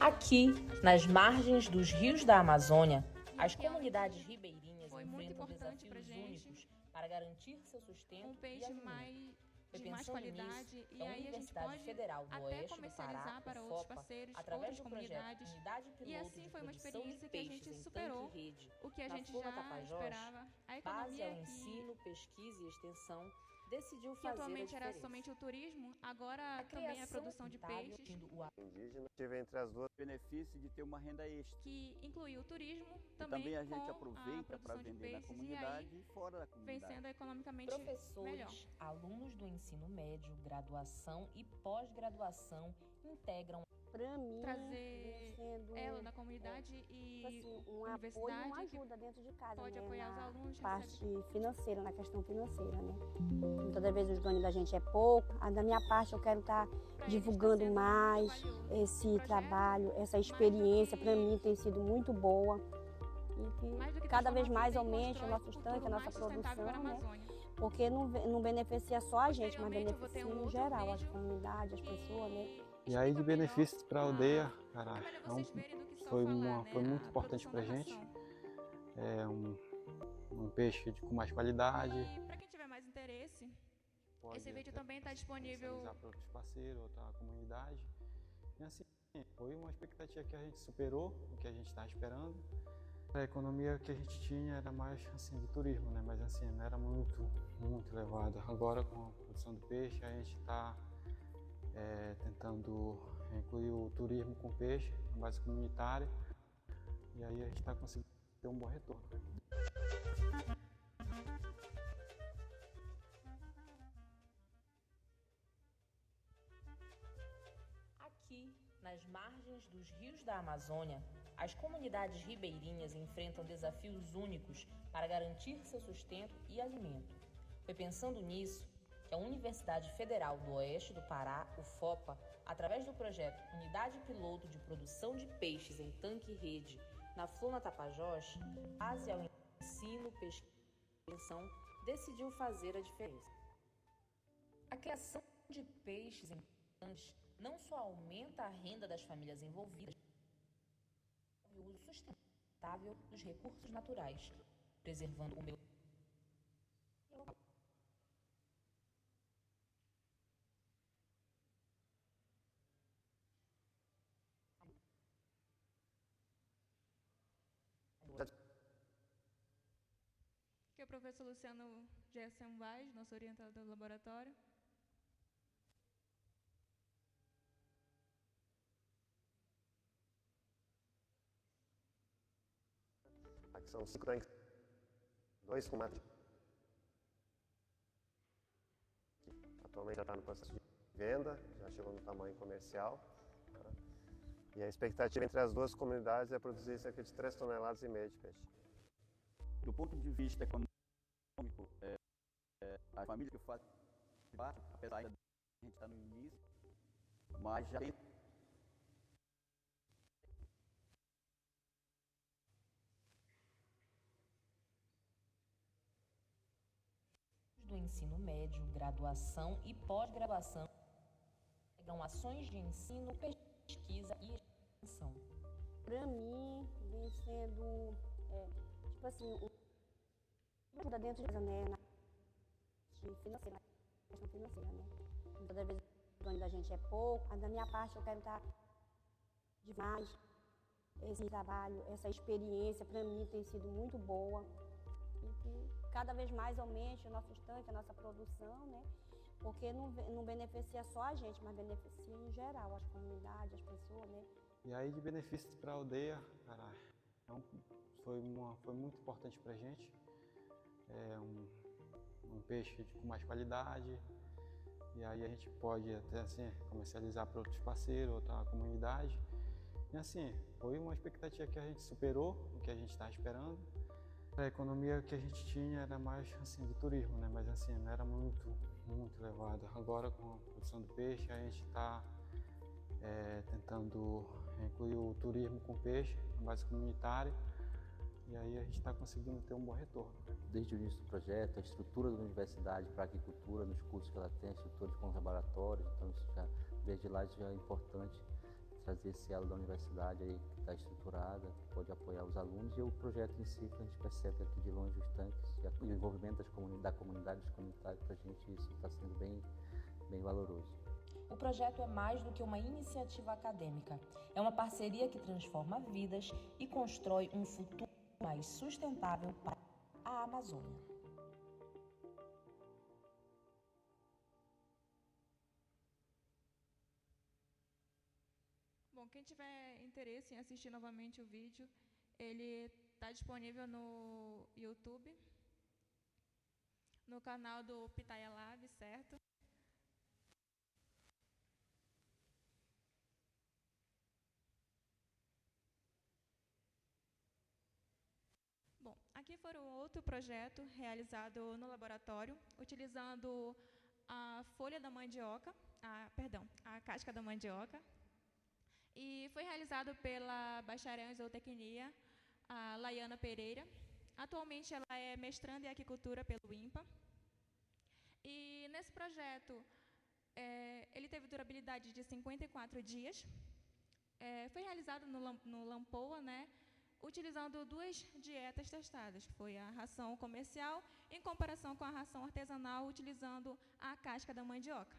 Aqui, nas margens dos rios da Amazônia, as comunidades ribeirinhas enfrentam desafios únicos para garantir seu sustento e alimento. Foi de mais qualidade nisso, e aí a gente pode Federal do até Oeste comercializar do Pará, para o outros FOPA, parceiros, através outras do comunidades. Unidade Piloto E assim de foi uma Produção de experiência que a Peixes gente em superou Tanque e Rede, o que a na gente Flona já Tapajós, esperava. A base economia ao que ensino, pesquisa e extensão, decidiu que fazer atualmente a era diferença. somente o turismo, agora A também a criação produção de rentável peixes, Indígena tive entre as duas o benefício de ter uma renda extra. que incluiu o turismo E também também a gente com aproveita a para produção de vender na peixes, comunidade e e fora da aí vem comunidade. sendo economicamente melhor. Professores, alunos do ensino médio, graduação e pós-graduação integram Para mim, Trazer sendo ela na comunidade e assim, um apoio, universidade uma que ajuda dentro de casa, pode né, apoiar os na alunos, parte financeira, na questão financeira, né? Muitas das vezes os ganhos da gente é pouco, da minha parte eu quero estar Pra eles divulgando tá sendo mais valioso esse projeto, trabalho, essa mais do experiência que- para mim tem sido muito boa mais do e que que cada vez transformar a mais vida em aumente constrói o nosso futuro tanque, a nossa mais sustentável para a produção, né? Amazônia. Porque não beneficia só a gente, mas Posteriormente, eu vou ter beneficia um em outro geral as vídeo comunidades, as pessoas, né? E aí de explica benefícios para a melhor aldeia, cara, é melhor vocês verem do que só foi falar, né? foi muito A importante produção para a da gente. ração. É um peixe com mais qualidade. E para quem tiver mais interesse, Pode esse vídeo até também está disponível. comercializar para outros parceiros, outra comunidade. E assim, foi uma expectativa que a gente superou, o que a gente estava esperando. A economia que a gente tinha era mais assim de turismo, né? Mas assim, não era muito elevada. Agora com a produção do peixe, a gente está tentando incluir o turismo com peixe, na base comunitária. E aí a gente está conseguindo ter um bom retorno. Aqui, nas margens dos rios da Amazônia, as comunidades ribeirinhas enfrentam desafios únicos para garantir seu sustento e alimento. Foi pensando nisso que a Universidade Federal do Oeste do Pará, o FOPA, através do projeto Unidade Piloto de Produção de Peixes em Tanque e Rede, na Flona Tapajós, base ao ensino, pesquisa e extensão, decidiu fazer a diferença. A criação de peixes em tanques não só aumenta a renda das famílias envolvidas, mas o uso sustentável dos recursos naturais, preservando o meio local. Que é o professor Luciano Gerson Vaz, nosso orientador do laboratório. São 5 tanques, 2 com matriz. Atualmente já está no processo de venda, já chegou no tamanho comercial. Tá? E a expectativa entre as duas comunidades é produzir cerca de 3,5 toneladas de peixe. Do ponto de vista econômico, a família que faz parte, apesar de a gente estar no início, mas já tem do ensino médio, graduação e pós-graduação são ações de ensino, pesquisa e extensão. Para mim, vem sendo, tipo assim, ajuda dentro de casa, né, na financeira, na questão financeira, né. Toda vez o ganho da gente é pouco, mas da minha parte eu quero estar demais. Esse trabalho, essa experiência, para mim tem sido muito boa. E que cada vez mais aumente o nosso estanque, a nossa produção, né? Porque não beneficia só a gente, mas beneficia em geral, as comunidades, as pessoas, né? E aí de benefícios para a aldeia, cara, foi muito importante para a gente. É um peixe com mais qualidade, e aí a gente pode até assim comercializar para outros parceiros, outra comunidade. E assim, foi uma expectativa que a gente superou, o que a gente estava esperando. A economia que a gente tinha era mais assim de turismo, né? Mas assim, não era muito elevada. Agora com a produção do peixe, a gente está tentando incluir o turismo com peixe, na base comunitária, e aí a gente está conseguindo ter um bom retorno. Desde o início do projeto, a estrutura da universidade para a agricultura, nos cursos que ela tem, a estrutura com os laboratórios, então isso já, desde lá já é importante trazer esse elo da universidade aí que está estruturada, que pode apoiar os alunos, e o projeto em si, que a gente percebe aqui de longe os tanques, e o envolvimento da comunidade, dos comunitários, para a gente isso está sendo bem valoroso. O projeto é mais do que uma iniciativa acadêmica. É uma parceria que transforma vidas e constrói um futuro mais sustentável para a Amazônia. Bom, quem tiver interesse em assistir novamente o vídeo, ele está disponível no YouTube, no canal do Pitaia Lab, certo? Bom, aqui foi um outro projeto realizado no laboratório, utilizando a folha da mandioca, a casca da mandioca, e foi realizado pela bacharel em zootecnia, a Laiana Pereira. Atualmente ela é mestranda em aquicultura pelo INPA. E nesse projeto, ele teve durabilidade de 54 dias. Foi realizado no Lampoa, né, utilizando 2 dietas testadas, que foi a ração comercial em comparação com a ração artesanal, utilizando a casca da mandioca.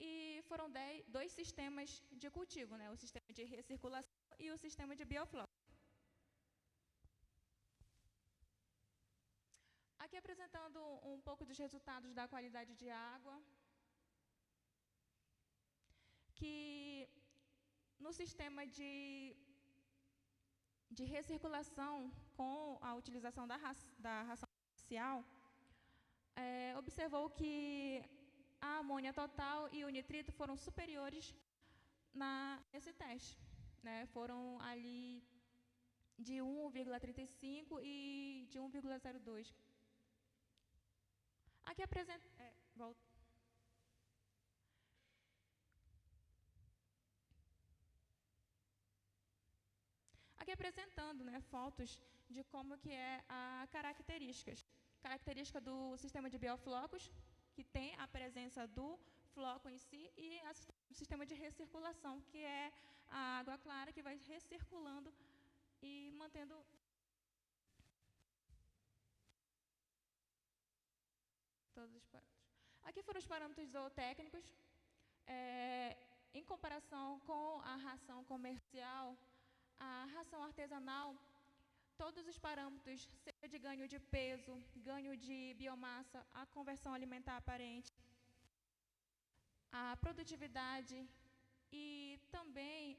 E foram 2 sistemas de cultivo, né, o sistema de recirculação e o sistema de bioflora. Aqui apresentando um pouco dos resultados da qualidade de água, que no sistema de recirculação, com a utilização da ração comercial, observou que a amônia total e o nitrito foram superiores nesse teste, né? Foram ali de 1,35 e de 1,02. Aqui apresenta... volta. Aqui apresentando, né, fotos de como que é a característica do sistema de bioflocos, que tem a presença do floco em si, e o sistema de recirculação, que é a água clara que vai recirculando e mantendo todos os parâmetros. Aqui foram os parâmetros zootécnicos, em comparação com a ração comercial, a ração artesanal, todos os parâmetros, seja de ganho de peso, ganho de biomassa, a conversão alimentar aparente, a produtividade e também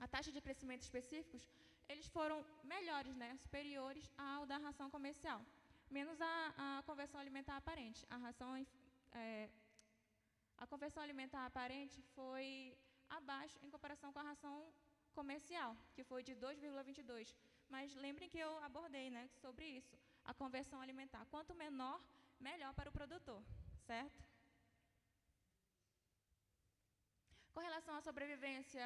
a taxa de crescimento específicos, eles foram melhores, né, superiores ao da ração comercial, menos a conversão alimentar aparente. A conversão alimentar aparente foi abaixo em comparação com a ração comercial, que foi de 2,22. Mas lembrem que eu abordei, né, sobre isso, a conversão alimentar. Quanto menor, melhor para o produtor, certo? Com relação à sobrevivência,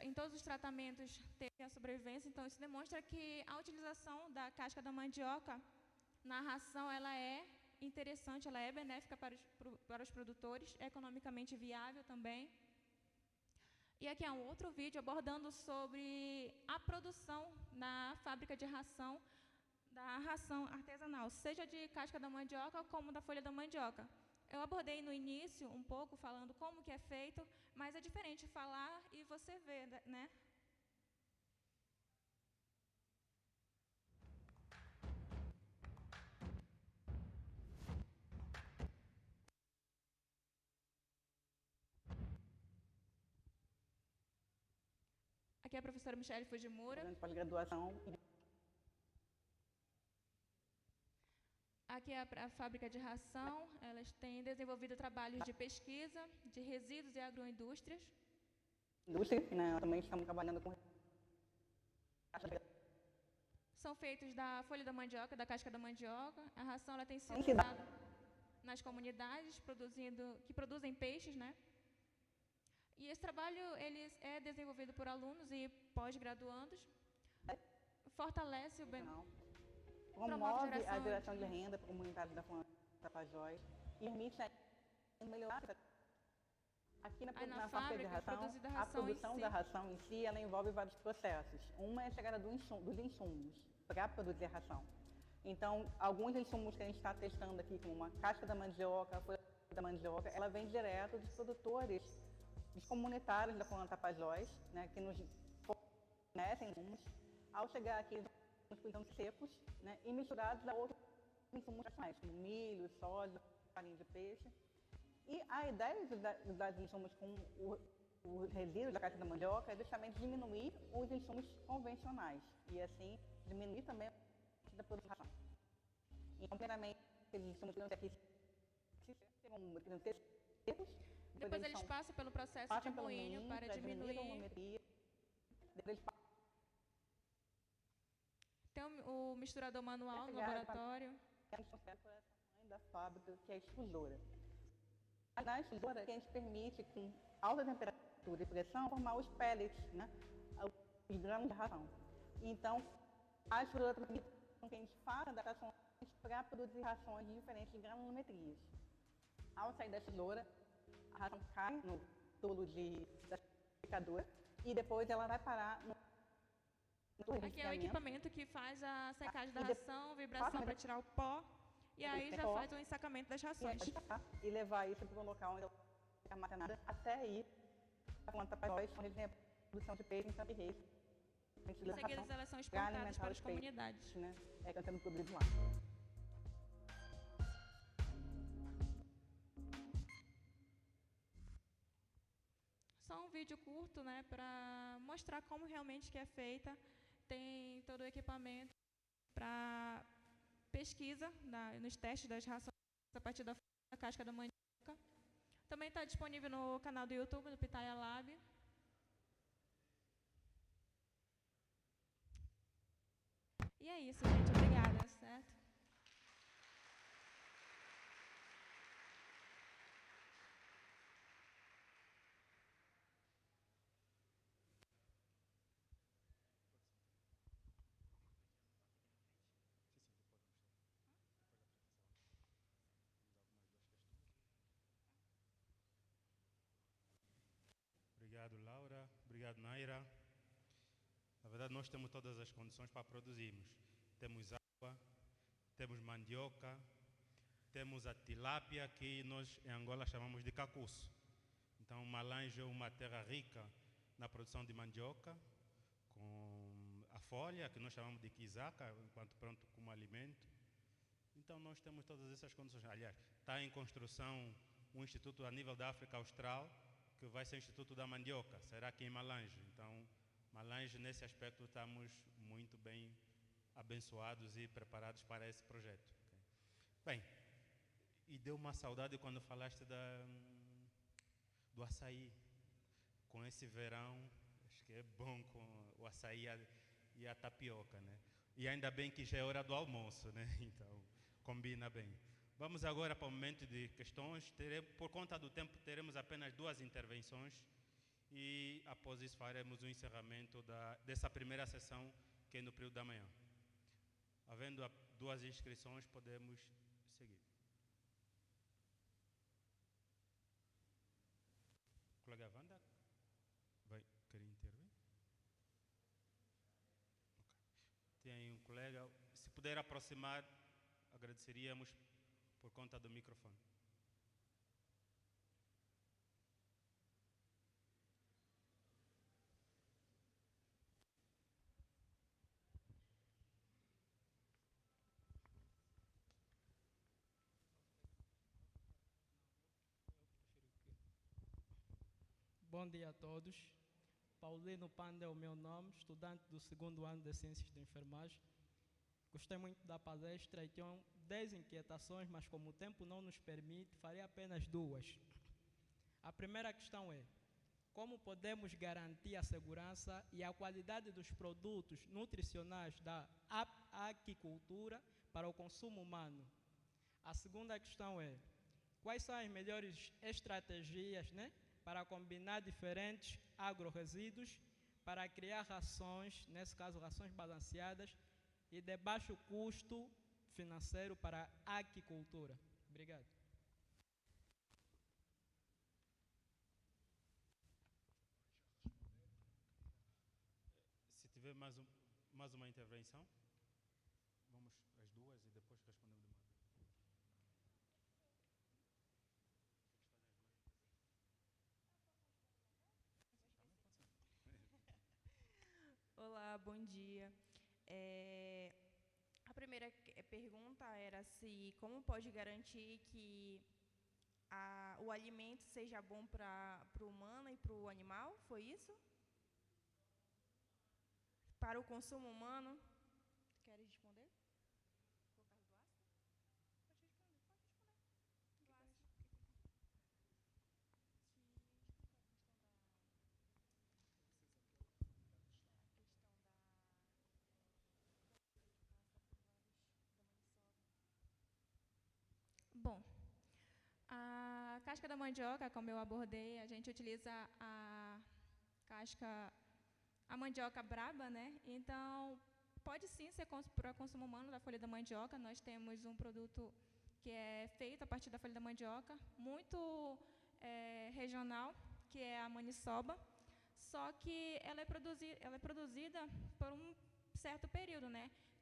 em todos os tratamentos teve a sobrevivência, então isso demonstra que a utilização da casca da mandioca na ração, ela é interessante, ela é benéfica para os produtores, é economicamente viável também. E aqui é um outro vídeo abordando sobre a produção na fábrica de ração, da ração artesanal, seja de casca da mandioca como da folha da mandioca. Eu abordei no início um pouco falando como que é feito, mas é diferente falar e você ver, né? Aqui é a professora Michele Fujimura. Pós-graduação. Aqui é a fábrica de ração. Elas têm desenvolvido trabalhos de pesquisa de resíduos e agroindústrias. Indústria, né? Também estamos trabalhando com... São feitos da folha da mandioca, da casca da mandioca. A ração ela tem sido usada nas comunidades que produzem peixes, né? E esse trabalho ele é desenvolvido por alunos e pós-graduandos. Fortalece o promove a geração de renda para a comunidade da Tapajós e permite melhorar aqui na fábrica de ração. A produção da ração em si, ela envolve vários processos. Uma é a chegada dos insumos para produzir a ração. Então, alguns insumos que a gente está testando aqui, como uma casca da mandioca, a folha da mandioca, ela vem direto dos produtores, dos comunitários da Colônia Tapajós, né, que nos fornecem insumos. Ao chegar aqui, nos cuidam secos, né, e misturados a outros insumos tradicionais, como milho, soja, farinha de peixe. E a ideia de usar os insumos com os resíduos da casca da mandioca é justamente diminuir os insumos convencionais e, assim, diminuir também a produção. Então, primeiramente, esses insumos que aqui serão secos. Depois eles passam pelo processo de moinho para diminuir. Tem o misturador manual no laboratório. É um processo por essa mãe da fábrica, que é a extrusora. Na extrusora, que a gente permite, com alta temperatura e pressão, formar os pellets, né? Os grãos de ração. Então, a extrusora permite que a gente faça adaptações para produzir rações de diferentes granulometrias. Ao sair da extrusora, a ração cai no tolo da secadora e depois ela vai parar no aqui é o equipamento que faz a secagem da ração, vibração para tirar o pó, e aí já faz o ensacamento das rações. E levar isso para um local onde ela é armazenada até ir para a Colônia Tapajós, onde tem a produção de peixe em Santa Reis. Em seguida, elas são exportadas para as comunidades. Né? É sendo produzido lá. Só um vídeo curto, né, para mostrar como realmente que é feita. Tem todo o equipamento para pesquisa nos testes das rações a partir da casca da mandioca. Também está disponível no canal do YouTube, do Pitaia Lab. E é isso, gente. Obrigada, certo? Obrigado, Laura. Obrigado, Naira. Na verdade, nós temos todas as condições para produzirmos. Temos água, temos mandioca, temos a tilápia, que nós em Angola chamamos de cacuço. Então, Malange é uma terra rica na produção de mandioca, com a folha, que nós chamamos de quizaca, enquanto pronto como alimento. Então, nós temos todas essas condições. Aliás, está em construção um instituto a nível da África Austral, que vai ser o Instituto da Mandioca, será aqui em Malange. Então, Malange, nesse aspecto, estamos muito bem abençoados e preparados para esse projeto. Okay? Bem, e deu uma saudade quando falaste do açaí. Com esse verão, acho que é bom com o açaí e a tapioca, né? E ainda bem que já é hora do almoço, né? Então, combina bem. Vamos agora para o momento de questões. Por conta do tempo, teremos apenas 2 intervenções e após isso faremos o encerramento dessa primeira sessão, que é no período da manhã. Havendo 2 inscrições, podemos seguir. Colega Wanda, vai querer intervir? Okay. Tem um colega, se puder aproximar, agradeceríamos por conta do microfone. Bom dia a todos. Paulino Panda é o meu nome, estudante do 2º ano de Ciências de Enfermagem. Gostei muito da palestra e tenho 10 inquietações, mas como o tempo não nos permite, farei apenas 2. A primeira questão é: como podemos garantir a segurança e a qualidade dos produtos nutricionais da aquicultura para o consumo humano? A segunda questão é: quais são as melhores estratégias, para combinar diferentes agroresíduos para criar rações, nesse caso rações balanceadas e de baixo custo financeiro para a aquicultura? Obrigado. Se tiver mais uma intervenção, vamos às 2 e depois respondemos de uma vez. Olá, bom dia. A primeira pergunta era se como pode garantir que o alimento seja bom para o humano e para o animal, foi isso? Para o consumo humano. Quer responder? Bom, a casca da mandioca, como eu abordei, a gente utiliza a mandioca braba, Então, pode sim ser para consumo humano da folha da mandioca. Nós temos um produto que é feito a partir da folha da mandioca, muito regional, que é a maniçoba, só que ela é produzida por um certo período,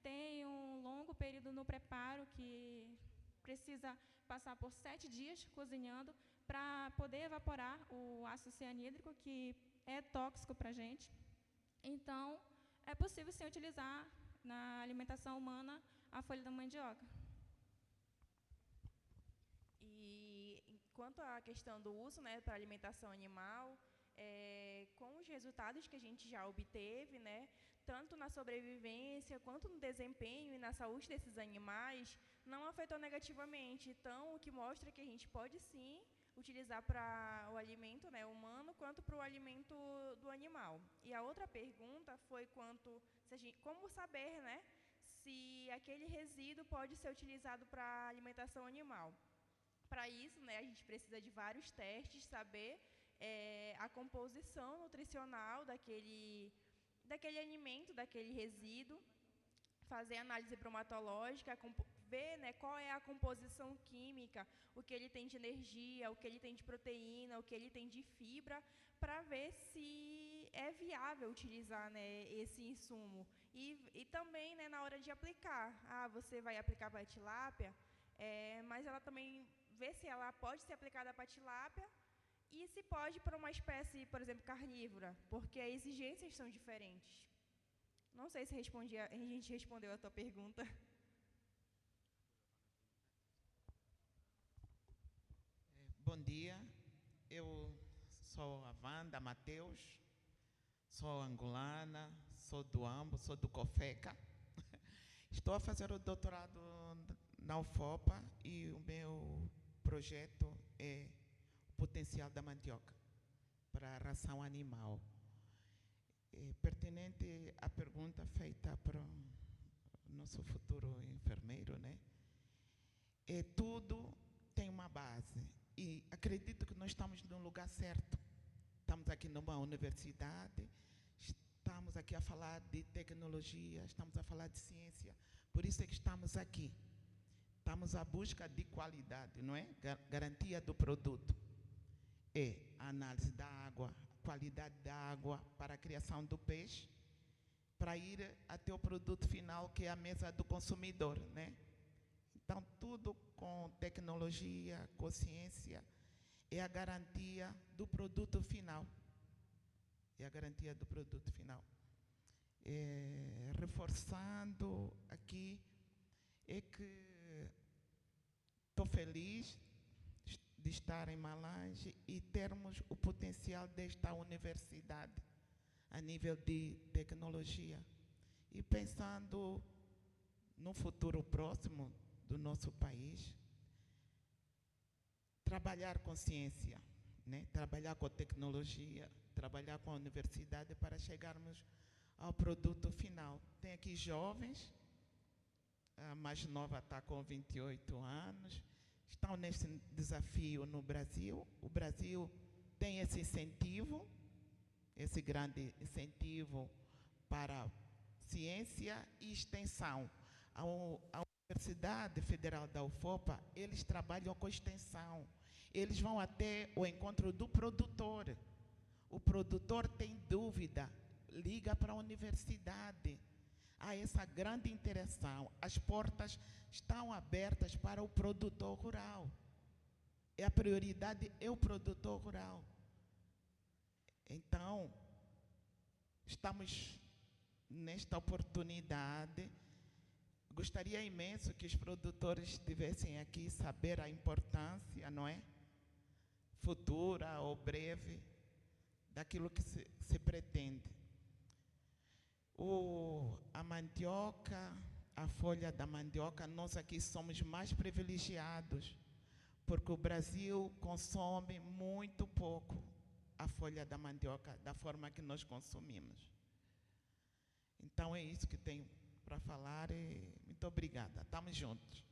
Tem um longo período no preparo que precisa passar por 7 dias cozinhando para poder evaporar o ácido cianídrico, que é tóxico para a gente. Então, é possível sim utilizar na alimentação humana a folha da mandioca. E quanto à questão do uso para alimentação animal, com os resultados que a gente já obteve, tanto na sobrevivência quanto no desempenho e na saúde desses animais, não afetou negativamente. Então, o que mostra que a gente pode sim utilizar para o alimento humano quanto para o alimento do animal. E a outra pergunta foi como saber se aquele resíduo pode ser utilizado para alimentação animal. Para isso, a gente precisa de vários testes, saber a composição nutricional daquele alimento, daquele resíduo, fazer análise bromatológica, ver qual é a composição química, o que ele tem de energia, o que ele tem de proteína, o que ele tem de fibra, para ver se é viável utilizar esse insumo. E também na hora de aplicar. Você vai aplicar para a tilápia, mas ela também vê se ela pode ser aplicada para a tilápia e se pode para uma espécie, por exemplo, carnívora, porque as exigências são diferentes. Não sei se a gente respondeu a tua pergunta. Bom dia, eu sou a Wanda Mateus, Sou angolana, sou do Ambo, sou do Cofeca. Estou a fazer o doutorado na UFOPA e o meu projeto é o potencial da mandioca para a ração animal. Pertinente à pergunta feita para o nosso futuro enfermeiro, né? Tudo tem uma base e acredito que nós estamos no lugar certo. Estamos aqui numa universidade, estamos aqui a falar de tecnologia, estamos a falar de ciência, por isso é que estamos aqui. Estamos à busca de qualidade, não é? Garantia do produto. A análise da água, qualidade da água para a criação do peixe, para ir até o produto final, que é a mesa do consumidor, né? Então, tudo com tecnologia, com ciência, é a garantia do produto final. É a garantia do produto final. Reforçando aqui, é que estou feliz de estar em Malange e termos o potencial desta universidade a nível de tecnologia. E pensando no futuro próximo do nosso país, trabalhar com ciência, né? Trabalhar com tecnologia, trabalhar com a universidade para chegarmos ao produto final. Tem aqui jovens, a mais nova está com 28 anos, estão nesse desafio no Brasil. O Brasil tem esse incentivo, esse grande incentivo para ciência e extensão. A Universidade Federal da UFOPA, eles trabalham com extensão. Eles vão até o encontro do produtor. O produtor tem dúvida, liga para a universidade. Há essa grande interação. As portas estão abertas para o produtor rural. A prioridade é o produtor rural. Então, estamos nesta oportunidade. Gostaria imenso que os produtores estivessem aqui, saber a importância, não é? Futura ou breve, daquilo que se pretende. A mandioca, a folha da mandioca, nós aqui somos mais privilegiados, porque o Brasil consome muito pouco a folha da mandioca, da forma que nós consumimos. Então, é isso que tenho para falar e muito obrigada. Estamos juntos.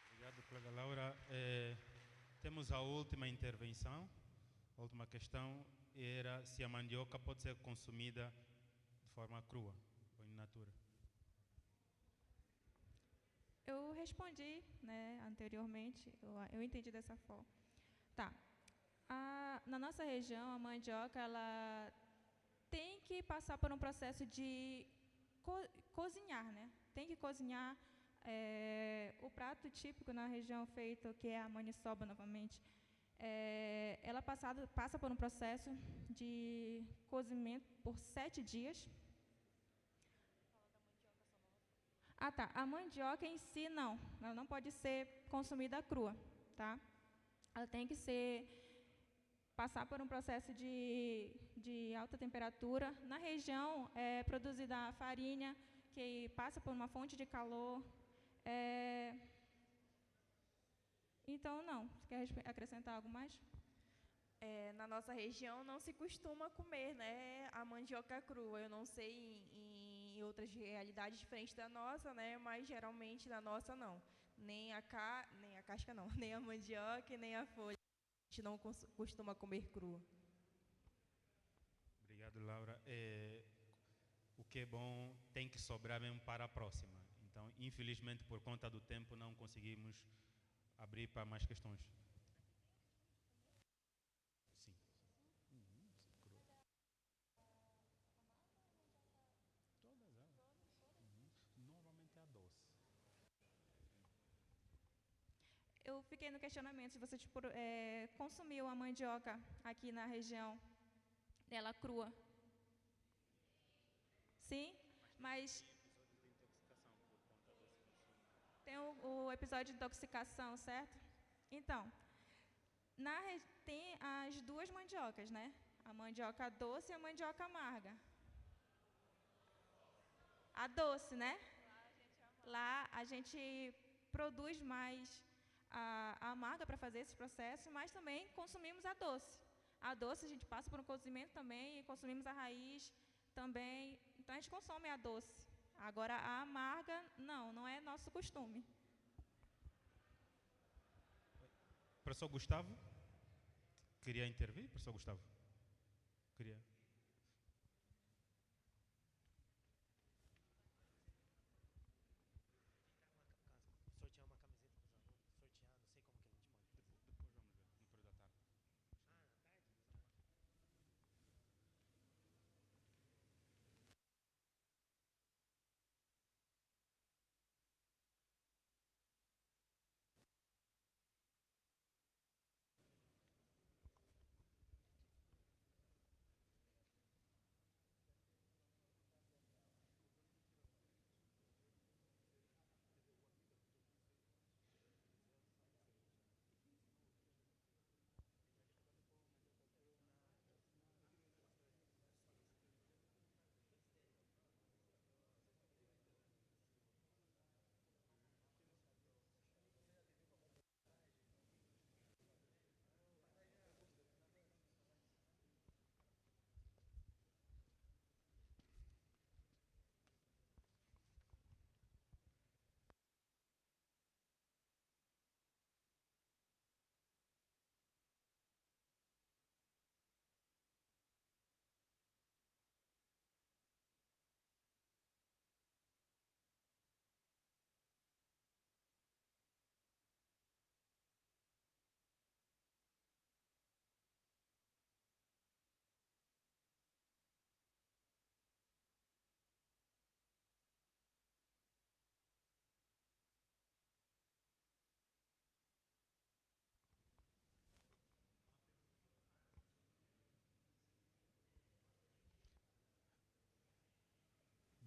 Obrigado, colega Laura. Temos a última intervenção. A última questão era se a mandioca pode ser consumida de forma crua ou in natura. Eu respondi, né, anteriormente, eu entendi dessa forma. Tá. Na nossa região, a mandioca, ela tem que passar por um processo de cozinhar, né? Tem que cozinhar. O prato típico na região feito, que é a maniçoba novamente, ela passa por um processo de cozimento por 7 dias. Tá. A mandioca em si, não. Ela não pode ser consumida crua, tá? Ela tem que passar por um processo de alta temperatura. Na região é produzida a farinha, que passa por uma fonte de calor. Então, não. Você quer acrescentar algo mais? Na nossa região não se costuma comer, né, a mandioca crua. Eu não sei em outras realidades diferentes da nossa, né, mas geralmente na nossa não. Nem a casca não, nem a mandioca e nem a folha. A gente não costuma comer crua. Obrigado, Laura. O que é bom tem que sobrar mesmo para a próxima. Então, infelizmente, por conta do tempo, não conseguimos abrir para mais questões. Sim. Todas elas. Normalmente é a doce. Eu fiquei no questionamento se você consumiu a mandioca aqui na região, dela crua. Sim, mas tem o episódio de intoxicação, certo? Então, tem as duas mandiocas, né? A mandioca doce e a mandioca amarga. A doce, né? Lá a gente produz mais a amarga para fazer esse processo, mas também consumimos a doce. A doce a gente passa por um cozimento também e consumimos a raiz também. Então a gente consome a doce. Agora a amarga, não é nosso costume. Professor Gustavo, queria intervir? Professor Gustavo, queria.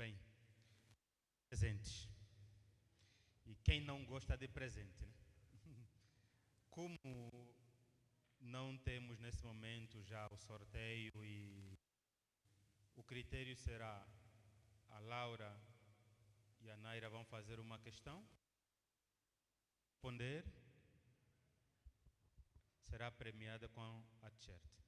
Bem, presentes. E quem não gosta de presente, né? Como não temos nesse momento já o sorteio e o critério será a Laura e a Naira vão fazer uma questão, responder, será premiada com a t-shirt.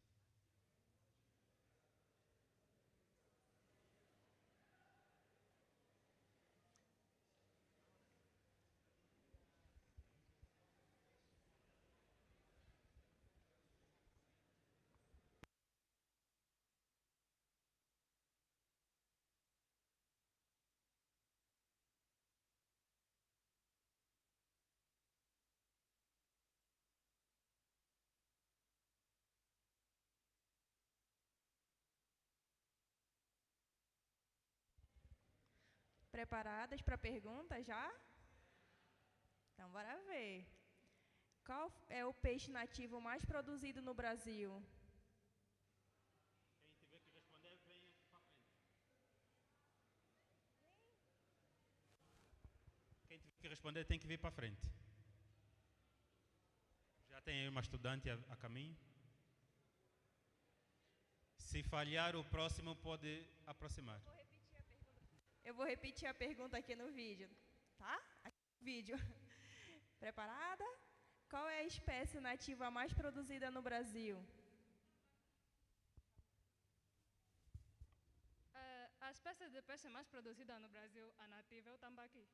Preparadas para a pergunta já? Então, bora ver. Qual é o peixe nativo mais produzido no Brasil? Quem tiver que responder, vem aqui para frente. Quem tiver que responder tem que vir para frente. Já tem aí uma estudante a caminho. Se falhar, o próximo pode aproximar. Eu vou repetir a pergunta aqui no vídeo, tá? Aqui no vídeo. Preparada? Qual é a espécie nativa mais produzida no Brasil? A espécie de peixe mais produzida no Brasil, a nativa, é o tambaqui.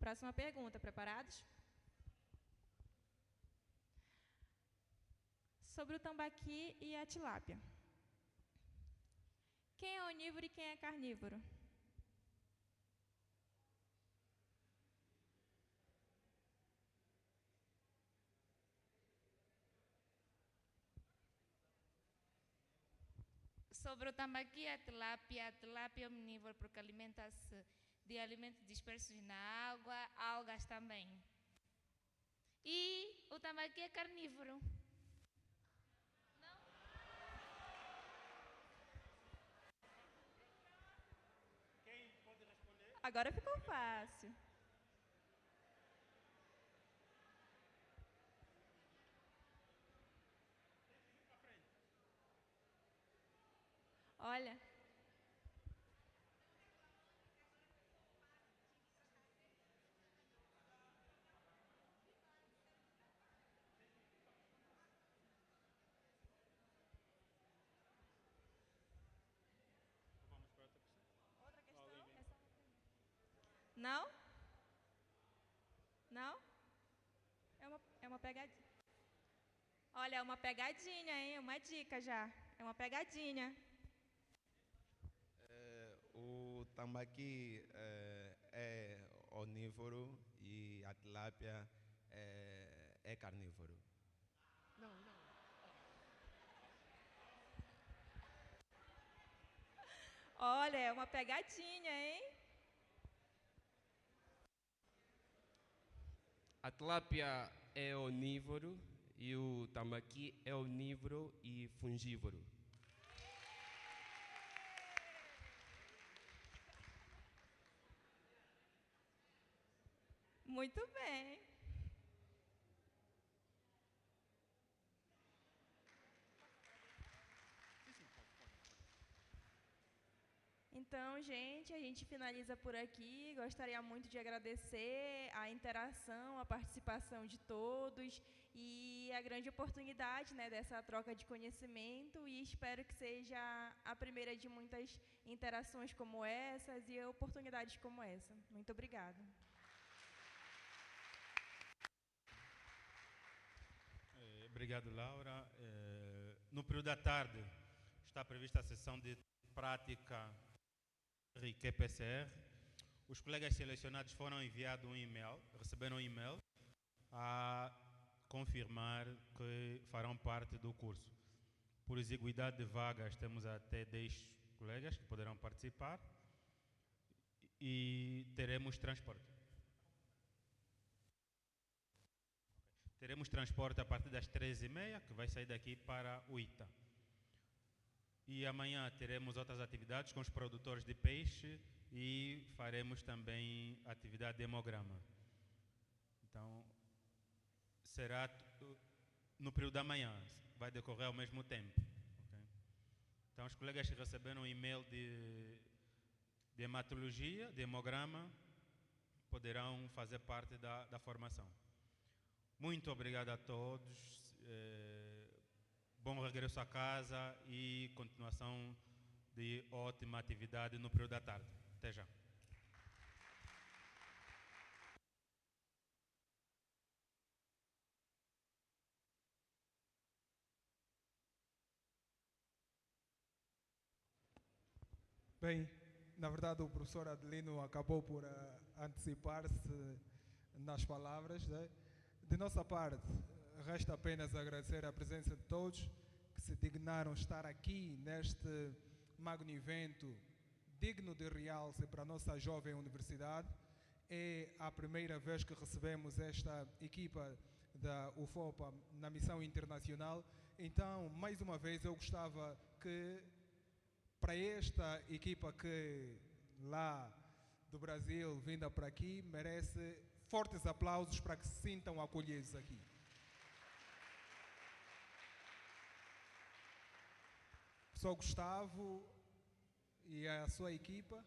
Próxima pergunta, preparados? Sobre o tambaqui e a tilápia. Quem é onívoro e quem é carnívoro? Sobre o tambaqui e a tilápia é omnívoro porque alimenta-se de alimentos dispersos na água, algas também. E o tambaqui é carnívoro. Quem pode responder? Agora ficou fácil. Olha. Outra questão? Não? Não? É uma pegadinha. Olha, é uma pegadinha, hein? Uma dica já. É uma pegadinha. O tambaqui é onívoro e a tilápia é carnívoro. Não, não. Olha, é uma pegadinha, hein? A tilápia é onívoro e o tambaqui é onívoro e fungívoro. Muito bem. Então, gente, a gente finaliza por aqui. Gostaria muito de agradecer a interação, a participação de todos e a grande oportunidade, né, dessa troca de conhecimento, e espero que seja a primeira de muitas interações como essas e oportunidades como essa. Muito obrigada. Obrigado, Laura. No período da tarde está prevista a sessão de prática RIC-PCR. Os colegas selecionados foram enviados um e-mail, receberam um e-mail a confirmar que farão parte do curso. Por exiguidade de vagas, temos até 10 colegas que poderão participar e teremos transporte. Teremos transporte a partir das 13h30, que vai sair daqui para o Ita. E amanhã teremos outras atividades com os produtores de peixe e faremos também atividade de hemograma. Então, será no período da manhã, vai decorrer ao mesmo tempo. Okay? Então, os colegas que receberam um e-mail de hematologia, de hemograma, poderão fazer parte da formação. Muito obrigado a todos. Bom regresso a casa e continuação de ótima atividade no período da tarde. Até já. Bem, na verdade o professor Adelino acabou por antecipar-se nas palavras, né? De nossa parte, resta apenas agradecer a presença de todos que se dignaram estar aqui neste magno evento digno de realce para a nossa jovem universidade. É a primeira vez que recebemos esta equipa da UFOPA na missão internacional. Então, mais uma vez, eu gostava que, para esta equipa que lá do Brasil, vinda para aqui, merece fortes aplausos para que se sintam acolhidos aqui. Professor Gustavo e a sua equipa,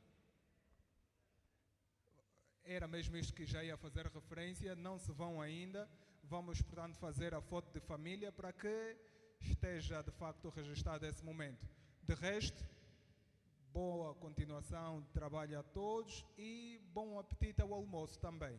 era mesmo isto que já ia fazer referência, não se vão ainda, vamos, portanto, fazer a foto de família para que esteja, de facto, registrado esse momento. De resto, boa continuação de trabalho a todos e bom apetite ao almoço também.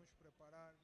vamos preparar